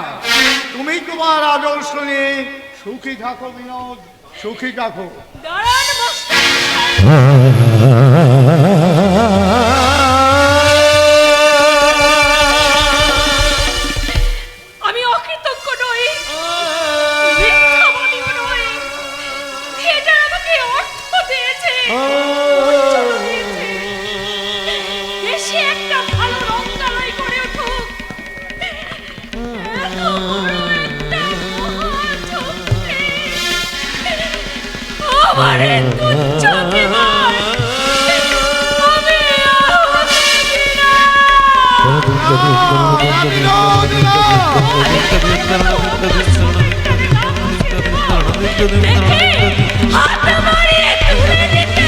তুমি তোমার আদর্শ নিয়ে সুখী থাকো বিনোদ, সুখী থাকো। আমি অকৃতজ্ঞ নই, মিথ্যাবাদীও নই। থিয়েটার আমাকে অর্থ দিয়েছে, দেশে একটা ভালো রঙ্গালয় আমার তুচ্ছ জীবন আমি আহুতি দেখে হাত মারিয়ে তুলে দিতে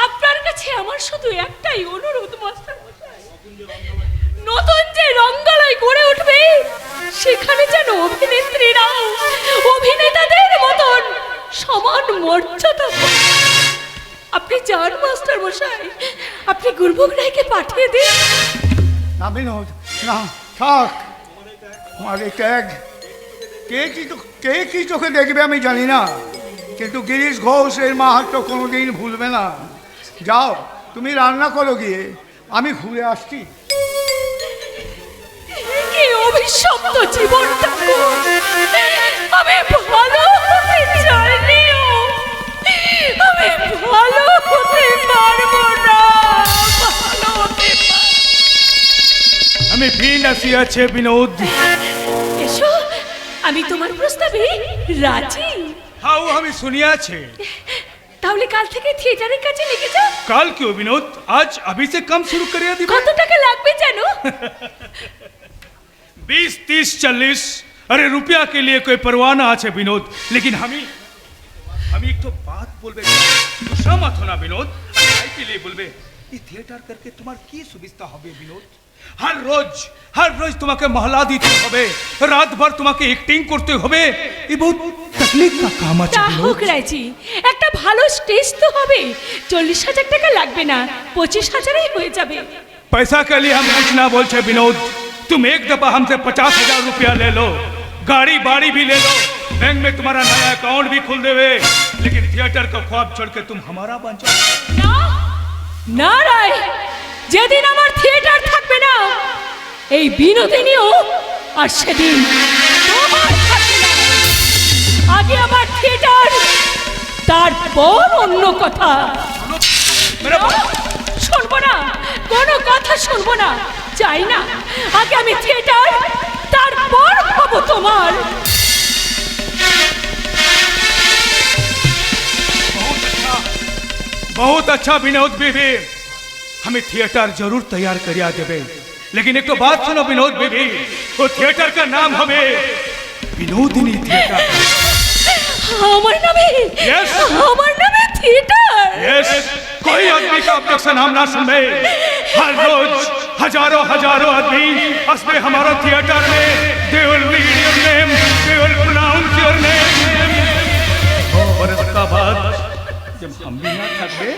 আপনার কাছে আমার শুধু একটাই অনুরোধ মাস্টার মশাই, নতুন যে রঙ্গালয় গড়ে উঠবে সেখানে যেন অভিনেত্রীরাও অভিনেতাদের মতন সমান মর্যাদা পায়। আপনি যান মাস্টার মশাই, আপনি গুরুমুখ রায়কে পাঠিয়ে দিন। না বিনোদ, না থাক। আমার এই ত্যাগ কে কি চোখে দেখবে আমি জানি না, কিন্তু গিরিশ ঘোষ এর মাহাত্ম কোনোদিন ভুলবে না। যাও তুমি রান্না করো গিয়ে, আমি ঘুরে আসছি। কি অভিশপ্ত জীবনটা, আমি ভালো হতে চাইলেও আমি ভালো হতে পারবো না, ভালো হতে আমি ফিন আসিয়াছে বিনোদ। এসো, আমি তোমার প্রস্তাবে রাজি। হাও আমি শুনিয়াছে। তাহলে কাল থেকে থিয়েটারের কাছে লেগে যাও। काल क्यों विनोद, आज अभी से कम शुरू करिए दिबे। কত টাকা লাগবে জানো? 20, 30, 40। अरे रुपया के लिए कोई परवाह ना আছে विनोद, लेकिन हमी एक तो बात बोलबे, गुस्सा मत होना विनोद। आई के लिए बोलबे, ये थिएटर करके तुम्हार की सुविधा হবে विनोद? हर रोज তোমাকে মহলা দিতে হবে, রাত ভর তোমাকে অ্যাক্টিং করতে হবে। এই বহুত তকলিফ का काम আছে তা विनोद। হোক রাজি, একটা ভালো স্টেজ তো হবে। 40,000 টাকা লাগবে না, 25,000-এই হয়ে যাবে। पैसा के लिए हम कुछ ना बोलते विनोद। तुम एक दफा हमसे 50,000 रुपया ले लो, गाड़ी बाड़ी भी ले लो, बैंक में तुम्हारा नया अकाउंट भी खुल देवे, लेकिन थिएटर का ख्वाब छोड़ के तुम हमारा बन जाओ। না না রায়, যেদিন আমার থিয়েটার থাকবে না, এই বিনোদিনীও আর সেদিন তোমার থাকবে না। আগে আমার থিয়েটার, তারপর অন্য কথা। मेरा শুনবো না, কোনো কথা শুনবো না, চাই না। আগে আমি থিয়েটার, তারপর হবো তোমার। बहुत अच्छा विनोद बीबी, हमें थिएटर जरूर तैयार करिया देवे, लेकिन एक तो बात सुनो विनोद बीबी, वो थिएटर का नाम हमें विनोदिनी थिएटर। আমার नामे Yes. আমার नामे थिएटर। यस, कोई आदमी का ऑब्जेक्शन हम ना सुने। हर रोज हजारों आदमी असमें हमारा थिएटर में they will read your name, they will pronounce your name. और इसका बाद जब हम भी ना थकबे,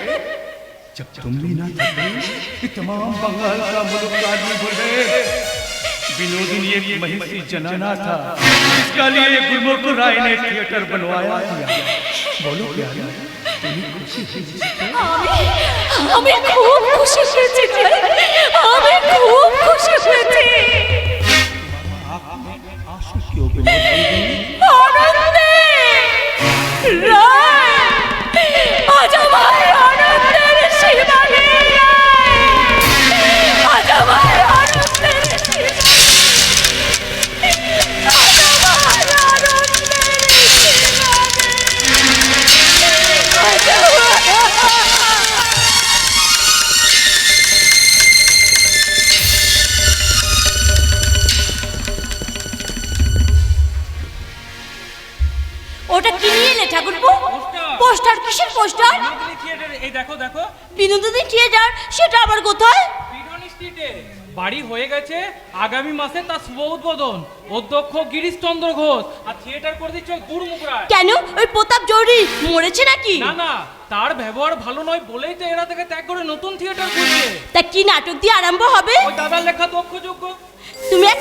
जब तुम भी ना थकबे, ये तमाम बंगाल का मुल्क का आदमी बोले विनोदिनी एक महिषी जनाना था, इसका लिए गुरमुख राय ने थिएटर बनवाया दिया। बोलो प्यारी, আমি খুব খুশি হয়েছি, আমি খুব খুশি হয়েছি। আনন্দে রায়, আজ আমার আনন্দের সীমা নেই। আজ আমার আনন্দের সীমা নেই। আজ আমার আনন্দের সীমা নেই। আজ ওটা কি নিয়ে এলে ঠাকুরপো? পোস্টার? কিসের পোস্টার? বিনোদিনী থিয়েটার, এই দেখো দেখো। বিনোদিনী থিয়েটার? সেটা আবার কোথায়? বিনোদিনী স্ট্রিটে বাড়ি হয়ে গেছে, আগামী মাসে তার শুভ উদ্বোধন। অধ্যক্ষ গিরিশ চন্দ্র ঘোষ, আর থিয়েটার করে দিচ্ছে গুরুমুখ রায়। কেন, ওই প্রতাপ জৌরি মরেছে নাকি? না না, তার ব্যবহার ভালো নয় বলেই তো এরা থেকে ত্যাগ করে নতুন থিয়েটার করছে। তা কি নাটক দিয়ে আরম্ভ হবে? ওই দাদার লেখা দক্ষযোগ্য। তুমি এক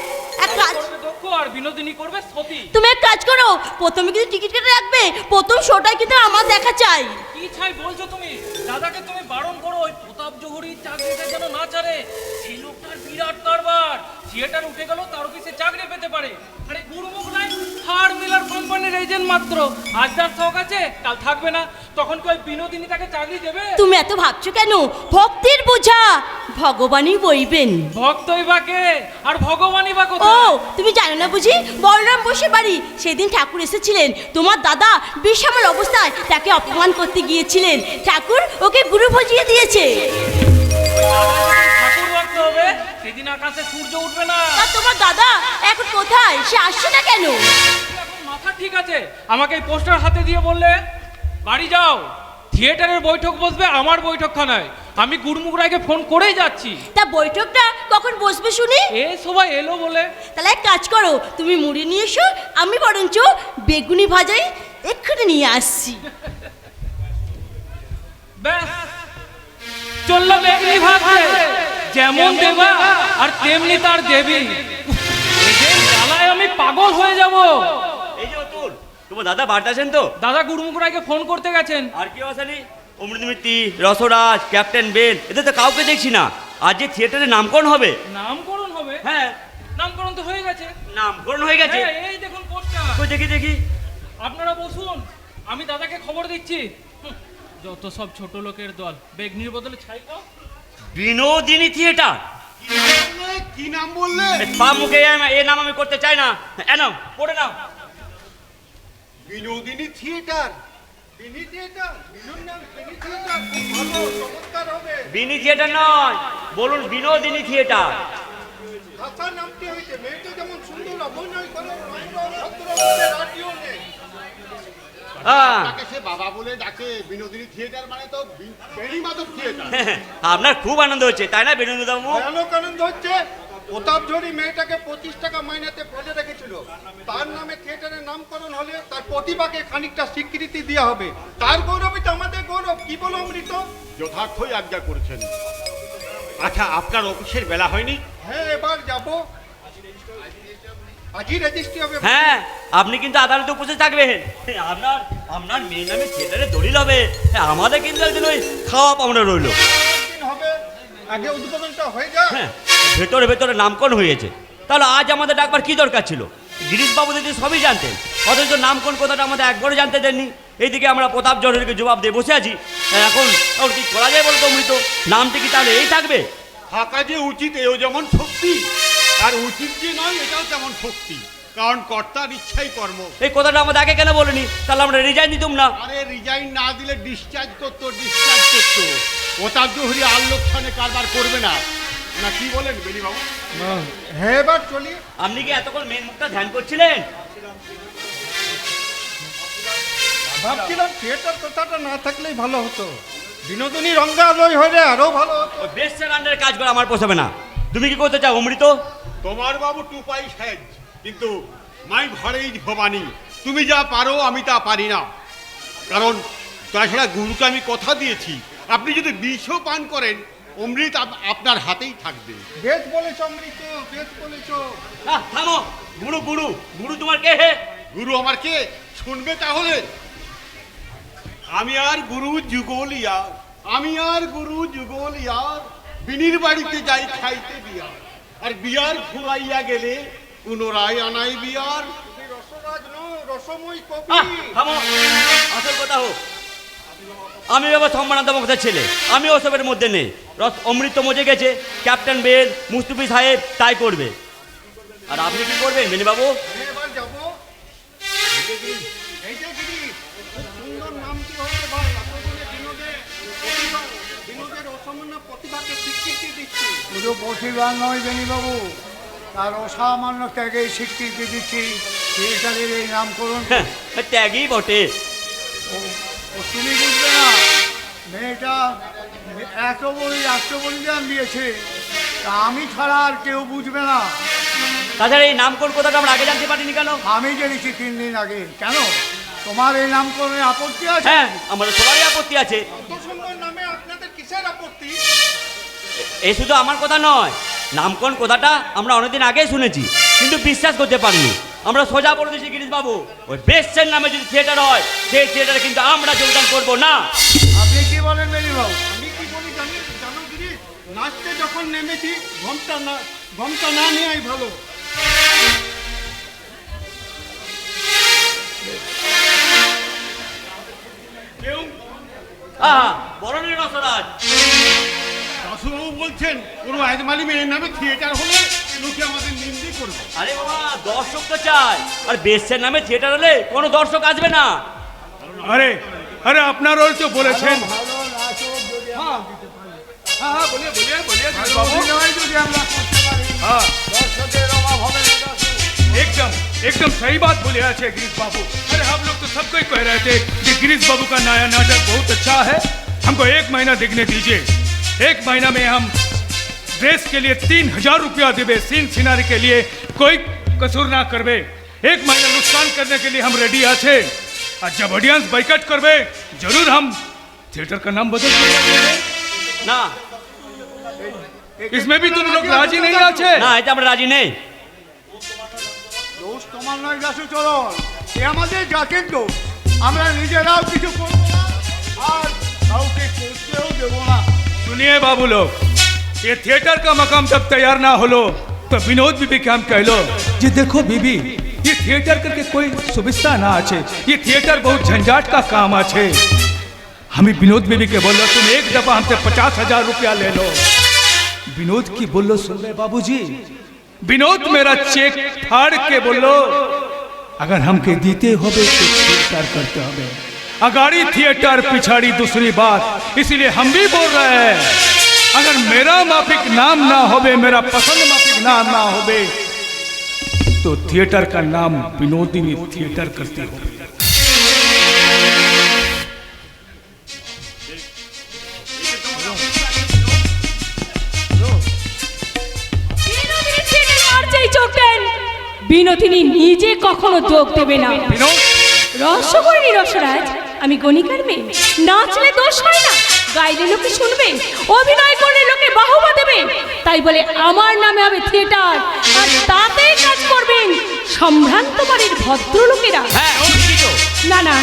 কাজ করবে দক্ষ, আর বিনোদিনী করবে সতী। তুমি এক কাজ করো, প্রথমে কিন্তু টিকিট কেটে রাখবে, প্রথম শোটাই কিন্তু আমার দেখা চাই। কি চাই বলছো তুমি? দাদাকে তুমি বারণ করো, ওই প্রতাপ জহুরির চাকরিটা যেন না ছাড়ে। সেই লোকটার বিরাট কারবার, থিয়েটার উঠে গেল তার অফিসে চাকরি পেতে পারে। আরে গুরুমুখ নাই থার্ড মিলার কোম্পানির এজেন্ট মাত্র। আজ তার শখ আছে, কাল থাকবে না, তখন কই বিনোদিনী তাকে চাকরি দেবে? তুমি এত ভাবছো কেন? ভক্তির বোঝা ভগবানই বইবেন। ভক্তই বা কে আর ভগবানই বা ও কোথায়? তুমি জানো না বুঝি? বলরাম বসে বাড়ি সেদিন ঠাকুর এসেছিলেন, তোমার দাদা বিষামল অবস্থায় তাকে অপমান করতে গিয়েছিলেন, ঠাকুর ওকে গুরু ভজিয়ে দিয়েছে। ঠাকুর ভক্ত হবে, সেদিন আকাশে সূর্য উঠবে না। আর তোমার দাদা এখন কোথায়? সে আসছে না কেন? এখন মাথা ঠিক আছে, আমাকে এই পোস্টার হাতে দিয়ে বললে বাড়ি যাও, থিয়েটারের বৈঠক বসবে আমার বৈঠকখানায়। আমি গুরুমুখ রায়কে ফোন করেই যাচ্ছি। তা বৈঠকটা কখন বসবে শুনি? এ সবাই এলো বলে। তাহলে এক কাজ করো, তুমি মুড়ি নিয়ে এসো, আমি বরঞ্চ বেগুনি ভাজাই এক্ষুনি নিয়ে আসছি। ব্যাস চললো বেগনি ভাবছে, যেমন দেবা আর তেমনি তার দেবী। এদের জ্বালায় আমি পাগল হয়ে যাব। এই যে অতুল, তোমার দাদা বাড়িতে আছেন তো? দাদা গুরুমুখ রায়কে ফোন করতে গেছেন। আর কেউ আসেনি? অমৃতমিত্তি, রসরাজ, ক্যাপ্টেন বেন, এদের তো কাউকে দেখছি না। আজ যে থিয়েটারে নামকরণ হবে। নামকরণ হবে? হ্যাঁ, নামকরণ তো হয়ে গেছে। নামকরণ হয়ে গেছে। হ্যাঁ, এই দেখুন পোস্টার। কই দেখি দেখি। আপনারা বসুন, আমি দাদাকে খবর দিচ্ছি। যত সব ছোট লোকের দল, বেগনির বদলে ছাই খাও। বিনোদিনী থিয়েটার। কি নাম বললে? পা মুখে এ নাম আমি করতে চাই না। এনো পড়ে নাও। বিনোদিনী থিয়েটার। বিনি থিয়েটার, বিনুর নাম বিনি থিয়েটার, খুব ভালো, চমৎকার হবে। বিনি থিয়েটার নয়, বলুন বিনোদিনী থিয়েটার। ভাষার নামটি হয়েছে, মেয়েটা যেমন সুন্দর অভিনয় করে, ভদ্র রাটিও নেই। হ্যাঁ, তাকে সে বাবা বলে ডাকে। বিনোদিনী থিয়েটার মানে তো বেণী মাধব থিয়েটার। আপনার খুব আনন্দ হচ্ছে তাই না বিনোদবাবু? ভয়ানক আনন্দ হচ্ছে। প্রতাপঝড়ি মেয়েটাকে 25 টাকা মাইনেতে ফেলে রেখেছিল। তার নামে থিয়েটারের নামকরণ হলে তার প্রতিভাকে খানিকটা স্বীকৃতি দেওয়া হবে। তার গৌরবই তো আমাদের গৌরব। কি বলো অমৃত? যথার্থই আজ্ঞা করেছেন। আচ্ছা, আপনার অফিসের বেলা হয়নি? হ্যাঁ, এবার যাব। আজই রেজিস্ট্রি হবে। হ্যাঁ, আপনি কিন্তু আদালতে উপস্থিত থাকবেন। আপনার আপনার মেয়ের নামে থিয়েটারে দলিল হবে। আমাদের কিন্তু একদিন ওই খাওয়া পাওনা রইলো। দিন হবে, আগে উদ্বোধনটা হয়ে যায়। হ্যাঁ, ভেতরে ভেতরে নামকরণ হয়েছে। তাহলে আজ আমাদের ডাকবার কি দরকার ছিল? গিরিশবাবু দিদি সবই জানতেন, অথচ নামকরণ কথাটা আমাদের একবারও জানতে দেননি। এইদিকে আমরা প্রতাপ জহরিকে জবাব দিয়ে বসে আছি। এখন ওর কি করা যায় বলতো অমৃত? নামটি কি তাহলে এই থাকবে? থাকা যে উচিত এও যেমন শক্তি, আর উচিত যে নয় এটাও তেমন শক্তি। কারণ কর্তার ইচ্ছাই কর্ম। এই কথাটা আমাদের আগে কেন বলেনি? তাহলে আমরা রিজাইন দিতুম না। আরে রিজাইন না দিলে ডিসচার্জ করতো। প্রতাপ জহরি আর লোকসানে কারবার করবে না। না কি বলেন বেনি বাবু? হ্যাঁ, এবার চলি। আপনি কি এতক্ষণ মেন মুখটা ধ্যান করছিলেন? ভাবছিলাম থিয়েটার কথাটা না থাকলেই ভালো হতো। বিনোদিনী রঙ্গালয় হলে আরো ভালো হতো। ওই বেস্টের আন্ডারে কাজ করে আমার পোষাবে না। তুমি কি করতে চাও অমৃত? তোমার বাবু টুপাই সাহেব, কিন্তু মাই ঘরেই ভবানী। তুমি যা পারো আমি তা পারি না। কারণ তাছাড়া গুরুকে আমি কথা দিয়েছি, আপনি যদি বিষও পান করেন অমৃত আপনার হাতেই থাকবে। বেশ বলেছ অমৃত, বেশ বলেছ। থামো। গুরু গুরু গুরু তোমার কে হে? গুরু আমার কে শুনবে তাহলে? আমি আর গুরু যুগল ইয়ার, আমি আর গুরু যুগল ইয়ার, বিনির বাড়িতে যাই খাইতে বিয়ার, আর বিয়ার ঘুরাইয়া গেলে পুনরায় আনাই বিয়ার। রসরাজ রসময় কবি। থামো, আসল কথা হোক। আমি বাবা সম্মানান্ত মুখের ছেলে, আমি ওসবের মধ্যে নেই। অমৃত মজে গেছে, ক্যাপ্টেন বেদ মুস্তুফি সাহেব তাই করবে। আর আপনি কি করবেন বেনি বাবু? এবার যাবো। এই যে দিদি, খুব সুন্দর নামটি হয়েছে ভাই। এতদিনে বিনোদের অসামান্য প্রতিভাকে স্বীকৃতি দিচ্ছি। শুধু প্রতিভা নয় বেণীবাবু, তার অসামান্য ত্যাগে স্বীকৃতি দিচ্ছি। থিয়েটারের এই নামকরণ ত্যাগই বটে। ও তুমি বুঝবে না, মেয়েটা এত বড় রাষ্ট্রবলিদান দিয়েছে, তা আমি ছাড়া আর কেউ বুঝবে না। তাছাড়া এই নামকরণ কথাটা আমরা আগে জানতে পারিনি কেন? আমি জেনেছি 3 দিন আগে। কেন, তোমার এই নামকরণে আপত্তি আছে? হ্যাঁ, আমাদের সবারই আপত্তি আছে। এত সুন্দর নামে আপনাদের কিসের আপত্তি? এ শুধু আমার কথা নয়, নামকরণ কথাটা আমরা অনেকদিন আগেই শুনেছি, কিন্তু বিশ্বাস করতে পারিনি। আমরা সোজা বলে দিয়েছি গিরিশবাবু, ওই বেস্টের নামে যদি থিয়েটার হয়, সেই থিয়েটারে কিন্তু আমরা যোগদান করবো না। আপনি কি বলেন বেণীবাবু? আমি কি বলি জানো গিরি, নাচতে যখন নেমেছি ঘমটা না নেওয়াই ভালো। হ্যাঁ বলো না রসরাজ। দাসবাবু বলছেন কোনো আজমালি মেয়ের নামে থিয়েটার হলে লোকে আমাদের নিন্দি করবে। আরে বাবা দর্শক তো চাই, আর বেশ্যের নামে থিয়েটার হলে কোনো দর্শক আসবে না। अरे अरे আপনার ওর তো বলেছেন। হ্যাঁ হ্যাঁ হ্যাঁ বলিए बोलिए बोलिए बाबू। हाँ एकदम एकदम सही बात बोले अच्छे गिरीश बाबू। अरे हम लोग तो सबको ही कह रहे थे कि गिरीश बाबू का नया नाटक बहुत अच्छा है, हमको 1 महीना देखने दीजिए। 1 महीना में हम ड्रेस के लिए 3000 रुपया देवे, सीन सिनारी के लिए कोई कसूर ना करवे। 1 महीना नुकसान करने के लिए हम रेडी आछे, और जब ऑडियंस बाइकआउट करवे जरूर हम थिएटर का नाम बदल देंगे। না इसमें भी तुम लोग राजी नहीं आछे? না এটা আমরা রাজি নেই। দোষ তোমার নয় দাসু চরণ, এ আমাদের জাতির দোষ। আমরা নিজেরাও কিছু করবো না আর কাউকে করতেও দেবো না। सुनिए बाबू लोग, ये थिएटर का मकाम जब तैयार ना हो लो तो विनोद बीबी के हम कह लो जी देखो बीबी ये थिएटर करके कोई सुविधा ना आछे, ये थिएटर बहुत झंझाट का काम आछे। हमें विनोद बीबी के बोलो तुम एक दफा हमसे 50,000 रुपया ले लो। विनोद की बोलो सुन रहे बाबूजी, विनोद मेरा चेक फाड़ के बोलो अगर हमके दीते होबे तो थिएटर करते होबे, अगाड़ी थिएटर पिछाड़ी दूसरी बात। इसीलिए हम भी बोल रहे हैं अगर मेरा माफिक नाम ना होबे, मेरा पसंद माफिक नाम ना होबे तो थिएटर का नाम विनोदिनी थिएटर करते हो। বিনোদিনী থিয়েটারে আর যেই যোগ দেন, বিনোদিনী নিজে কখনো যোগ দেবে না। विनोद রহস্য করিনি রসরাজ, আমি গণিকার মেয়ে, নাচলে দোষ হয় না, গাইলে লোকে শুনবে, অভিনয় করলে লোকে বাহবা দেবে, তাই বলে আমার নামে হবে থিয়েটার আর তাতেই কাজ করবেন সম্ভ্রান্ত বাড়ির ভদ্রলোকেরা। হ্যাঁ ও ঠিকই তো। না না,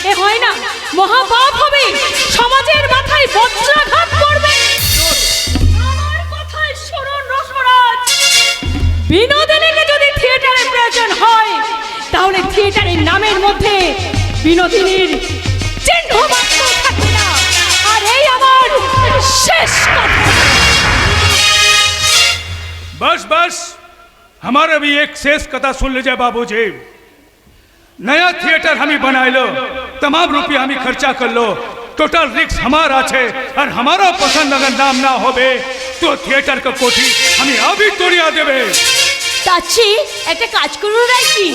এ হয় না, মহাপাপ হবে, সমাজের মাথায় বজ্রাঘাত করবে। আমার কথায় শোনুন রসরাজ, বিনোদিনীকে যদি থিয়েটারের প্রয়োজন হয় তাহলে থিয়েটারের নামের মধ্যে বিনোদিনীর চিহ্ন মাত্র থাকবে না। আর এই আমার শেষ কথা। बस बस हमारा भी एक शेष कथा सुन लीजिए बाबूजी। नया थिएटर हम ही बनाए लो, तमाम रुपया हम ही खर्चा कर लो, टोटल रिक्स हमारा छे, और हमारा पसंद अगर नाम ना होबे तो थिएटर का कोठी हम ही अभी तोड़िया देवे। চাচ্ছি একটা কাজ করুন রাইকি,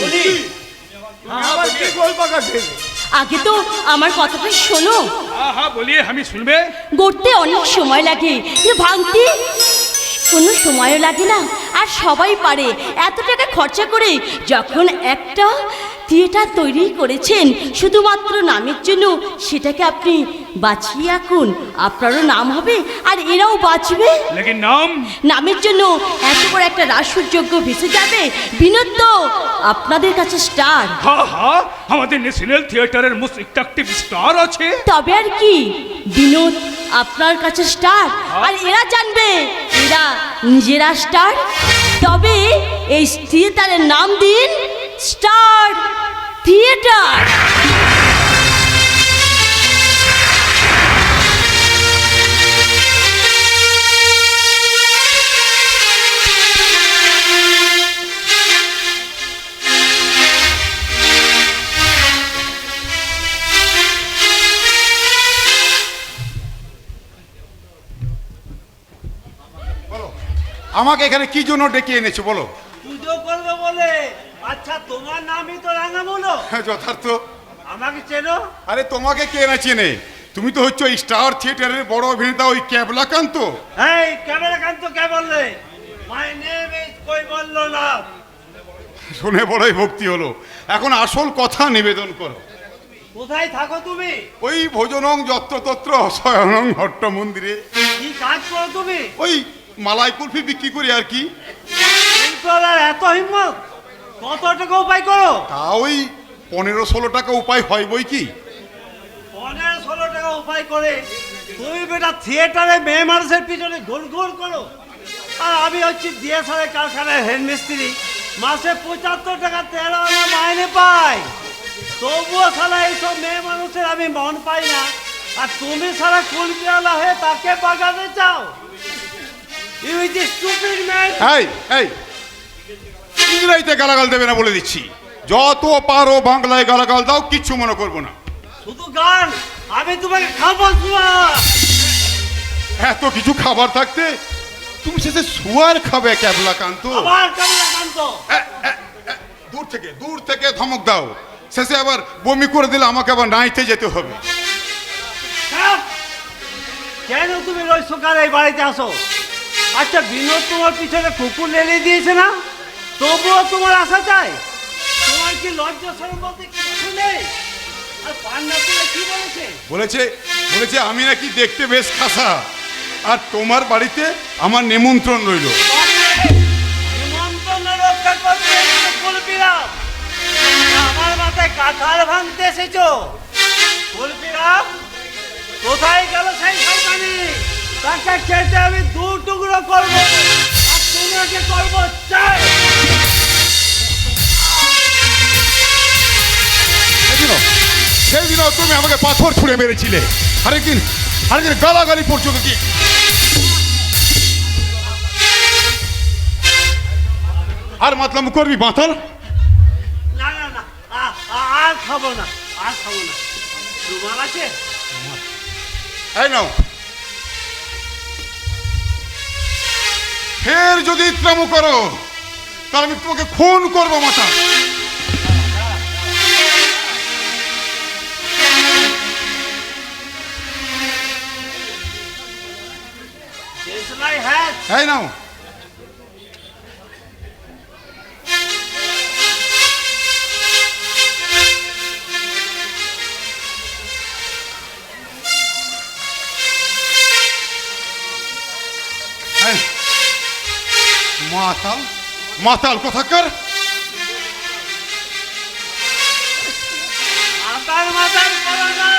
আবার কি বলবা কাছে? আগে তো আমার কথাটা শোনো। हाँ हाँ बोलिए हम ही सुनबे। গড়তে অনেক সময় লাগে, কিন্তু ভাঙতে কোনো সময়ও লাগে না, আর সবাই পারে। এত টাকা খরচা করে যখন একটা থিয়েটার তৈরি করেছেন শুধুমাত্র নামের জন্য, সেটাকে আপনি বাঁচিয়ে রাখুন, আপনারও নাম হবে আর এরাও বাঁচবে। लेकिन नाम নামের জন্য এত বড় একটা রাসযোগ্য ভেসে যাবে। বিনোদ তো আপনাদের কাছে স্টার, हाँ हाँ हमारे ন্যাশনাল থিয়েটারের মোস্ট অ্যাট্রাকটিভ স্টার আছে। তবে আর কি, বিনোদ আপনার কাছে স্টার আর এরা জানবে এরা নিজেরা স্টার। তবে এই থিয়েটারের নাম দিন স্টার থিয়েটার। আমাকে এখানে কি জন্য ডেকে এনেছো বলো? পুজো করবে বলে। আচ্ছা তোমার নামই তো রাঙামুলো, হ্যাঁ যথার্থ। আমাকে চেনো? আরে তোমাকে কে না চেনে? তুমি তো হচ্ছে ওই স্টার থিয়েটারের বড় অভিনেতা ওই ক্যাবলাকান্ত। এই ক্যামেরাকান্ত কে বললে? মাই নেম ইজ কই বললো না। শুনে বড়ই ভক্তি হলো। এখন আসল কথা নিবেদন করো। কোথায় থাকো তুমি? ওই ভোজনং যত্রতত্র শয়নং হট্ট মন্দিরে। কি কাজ করো তুমি? ওই মালাই কুলফি বিক্রি করি আর কি। ফুলতলার এত হিম্মত, কত টাকা উপায় করো? তা ওই 15-16 টাকা উপায় হয় বই কি। 15-16 টাকা উপায় করে তুমি বেটা থিয়েটারে মেয়ে মানুষের পিছনে গোল গোল করো, আর আমি হচ্ছি ডিএসআর কারখানায় হেড মিস্ত্রি, মাসে 75 টাকা 13 আনা মাইনে পাই। তবুও শালা এইসব মেয়ে মানুষের আমি মন পাই না। আর তুমি সারা কুলপিয়ালা হয়ে তাকে বাগাতে চাও? You is a stupid man. এই ইংরেজিতে গালাগাল দেবে না বলে দিচ্ছি। যত পারো বাংলায় গালাগাল দাও, কিচ্ছু মনে করবো না। শুধু গান, আমি তোমাকে খাবো না। এত কিছু খাবার থাকতে তুমি শেষে শুয়ার খাবে ক্যাবলা কান্ত। আবার কেমন কান্ত? দূর থেকে ধমক দাও, শেষে আবার বমি করে দিলে আমাকে আবার নাইতে যেতে হবে। কেন তুমি রোজ সকালে এই বাড়িতে আসো? আচ্ছা, বিনোদ তোমার পিছনে কুকুর লেলে দিয়েছে না? তবুও তোমার আসা চাই? তোমার কি লজ্জা শরম বলতে কিছু নেই? আর পান্না তুলে কি বলেছে আমি নাকি দেখতে বেশ খাসা, আর তোমার বাড়িতে আমার নিমন্ত্রণ রইল। নিমন্ত্রণ রক্ষা করতে কুলপিরাম, আমার মাথায় কাঁঠাল ভাঙতে এসেছো? কুলপিরাম, কোথায় গেল সেই শয়তানি? তাকে খেতে আমি 2 টুকরো করবো, আর তোমাকে করবো চাই। সেদিন তুমি আমাকে পাথর ছুঁড়ে মেরেছিলে, আরেকদিন গালাগালি পড়ছো কি? আর মাতলাম করবি মাতাল? না না না, আর খাবো না। তোমার আছে? এই নাও। ফের যদি ইত্রাম করো তাহলে আমি তোমাকে খুন করবো মাতা। এই নাও। মাতাল কোথাকার। মাতাল করো না,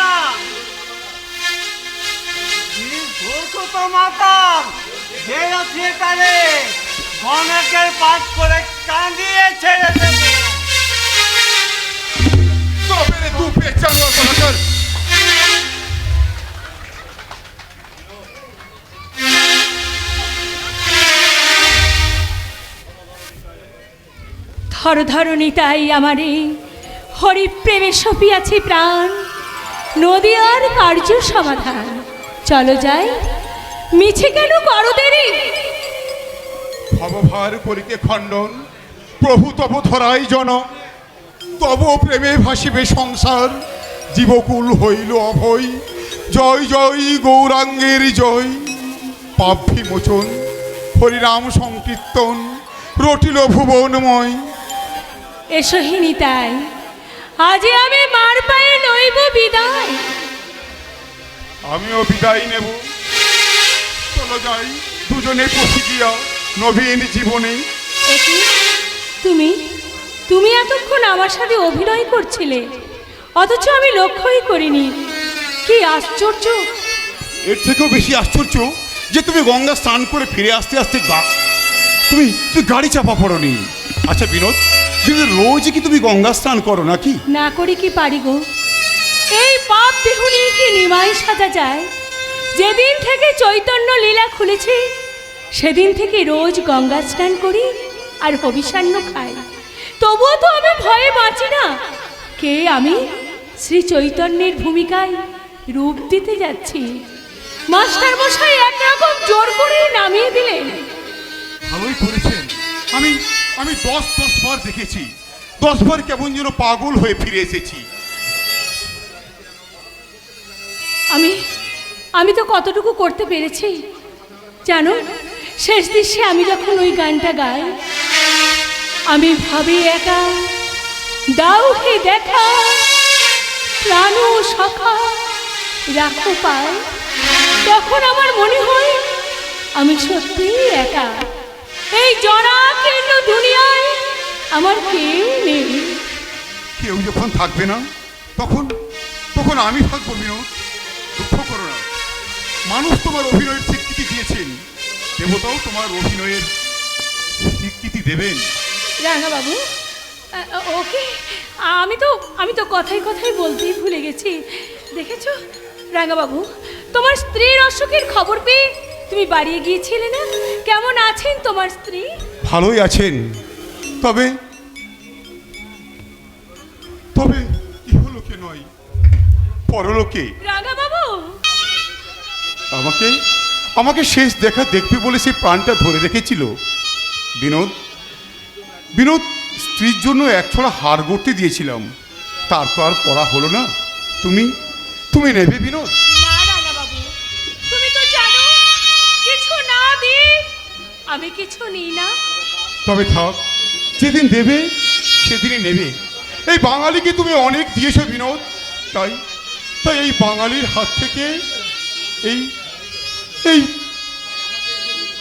মাতাল যে থিয়েটারে অনেকের পাঠ করে কাঁদিয়ে ছেড়ে দেবো। তু পেছানো কোথাকার। ধর নিতাই আমারে, হরিপ্রেমে সপিয়াছি প্রাণ, নদী আর কার্য সমাধান। চলো যাই, মিছে কেন করো দেরি? ভবভার করিতে খণ্ডন, প্রভু তব ধরাই জন, তব প্রেমে ভাসিবে সংসার, জীবকুল হইল অভয়। জয় জয় গৌরাঙ্গের জয়, পাপ বিমোচন, হরিনাম সংকীর্তন, রটিল ভুবনময়। এসো হে নিতাই, আজ আমি মার পায়ে লইব বিদায়। আমিও বিদায় নেব, চলো যাই দুজনে পশি গিয়া নবীন জীবনে। তুমি এতক্ষণ আমার সাথে অভিনয় করছিলে, অথচ আমি লক্ষ্যই করিনি। কি আশ্চর্য! এর থেকেও বেশি আশ্চর্য যে তুমি গঙ্গা স্নান করে ফিরে আসতে আসতে তুমি গাড়ি চাপা পড়নি। আচ্ছা বিনোদ, কিন্তু রোজ কি তুমি গঙ্গা স্নান করো নাকি? না করি কি পারি গো? এই পাপ দেহ নিয়ে কি নিমাই সাজা যায়? যেদিন থেকে চৈতন্য লীলা খুলেছে সেদিন থেকে রোজ গঙ্গা স্নান করি আর হবিষান্ন খাই। তবুও তো আমি ভয়ে বাঁচি না। কে আমি? শ্রী চৈতন্যের ভূমিকায় রূপ দিতে যাচ্ছি। মাস্টার মশাই একরকম জোর করে নামিয়ে দিলেন। ভালোই করেছেন। আমি 10 বার দেখেছি, 10 বার কেমন যেন পাগল হয়ে ফিরে এসেছি। আমি তো কতটুকু করতে পেরেছি জানো? শেষ দৃশ্যে আমি যখন ওই গানটা গাই, আমি ভাবি একা, দাও হে দেখা, প্রাণ সখা রাখো পায়। তখন আমার মনে হয় আমি সত্যিই একা। এই জরাকীর্ণ দুনিয়ায় আমার কেউ নেই। কেউ যখন থাকবে না তখন আমি থাকবো বিনোদ। দুঃখ করো না, মানুষ তোমার অভিনয়ের স্বীকৃতি দিয়েছেন, দেবতাও তোমার অভিনয়ের স্বীকৃতি দেবেন। রাঙা বাবু, ওকে আমি তো কথায় কথায় বলতেই ভুলে গেছি। রাঙাবাবু, তোমার স্ত্রীর অসুখের খবর পেয়ে তুমি বাড়িয়ে গিয়েছিলে না? কেমন আছেন তোমার স্ত্রী? ভালোই আছেন, তবে তবে ইহলোকে নয়, পরলোকে। রাঙাবাবু, আমাকে আমাকে শেষ দেখা দেখবে বলে সে প্রাণটা ধরে রেখেছিল। বিনোদ, বিনোদ, স্ত্রীর জন্য এক ছড়া হার গড়তে দিয়েছিলাম, তার তো আর পড়া হলো না। তুমি তুমি নেবে বিনোদ? না রাঙাবাবু, তুমি তো জানো কিছু না দিয়ে আমি কিছু নিই না। তবে থাক, যেদিন দেবে সেদিনই নেবে। এই বাঙালিকে তুমি অনেক দিয়েছো বিনোদ, তাই তাই এই বাঙালির হাত থেকে এই এই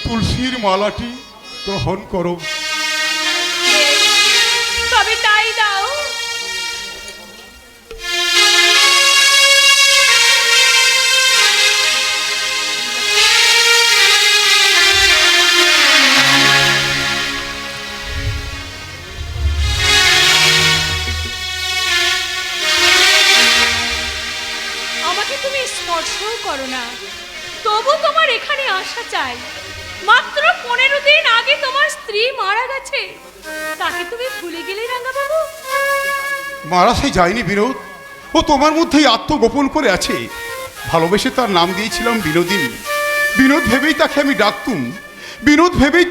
তুলসীর মালাটি গ্রহণ করো। তবে তাই দাও। আমাকে তুমি স্পর্শও করো না, তবু তোমার এখানে আসা চাই। মাত্র 15 দিন আগে তোমার স্ত্রী মারা গেছে, তাকে তুমি ভুলে গেলে রাঙাবাবু? মারা সে যায়নি বিনোদ, ও তোমার মধ্যেই আত্মগোপন করে আছে। ভালোবেসে তার নাম দিয়েছিলাম বিনোদিনী। বিনোদ ভেবেই তাকে আমি ডাকতুম, বিনোদ ভেবেই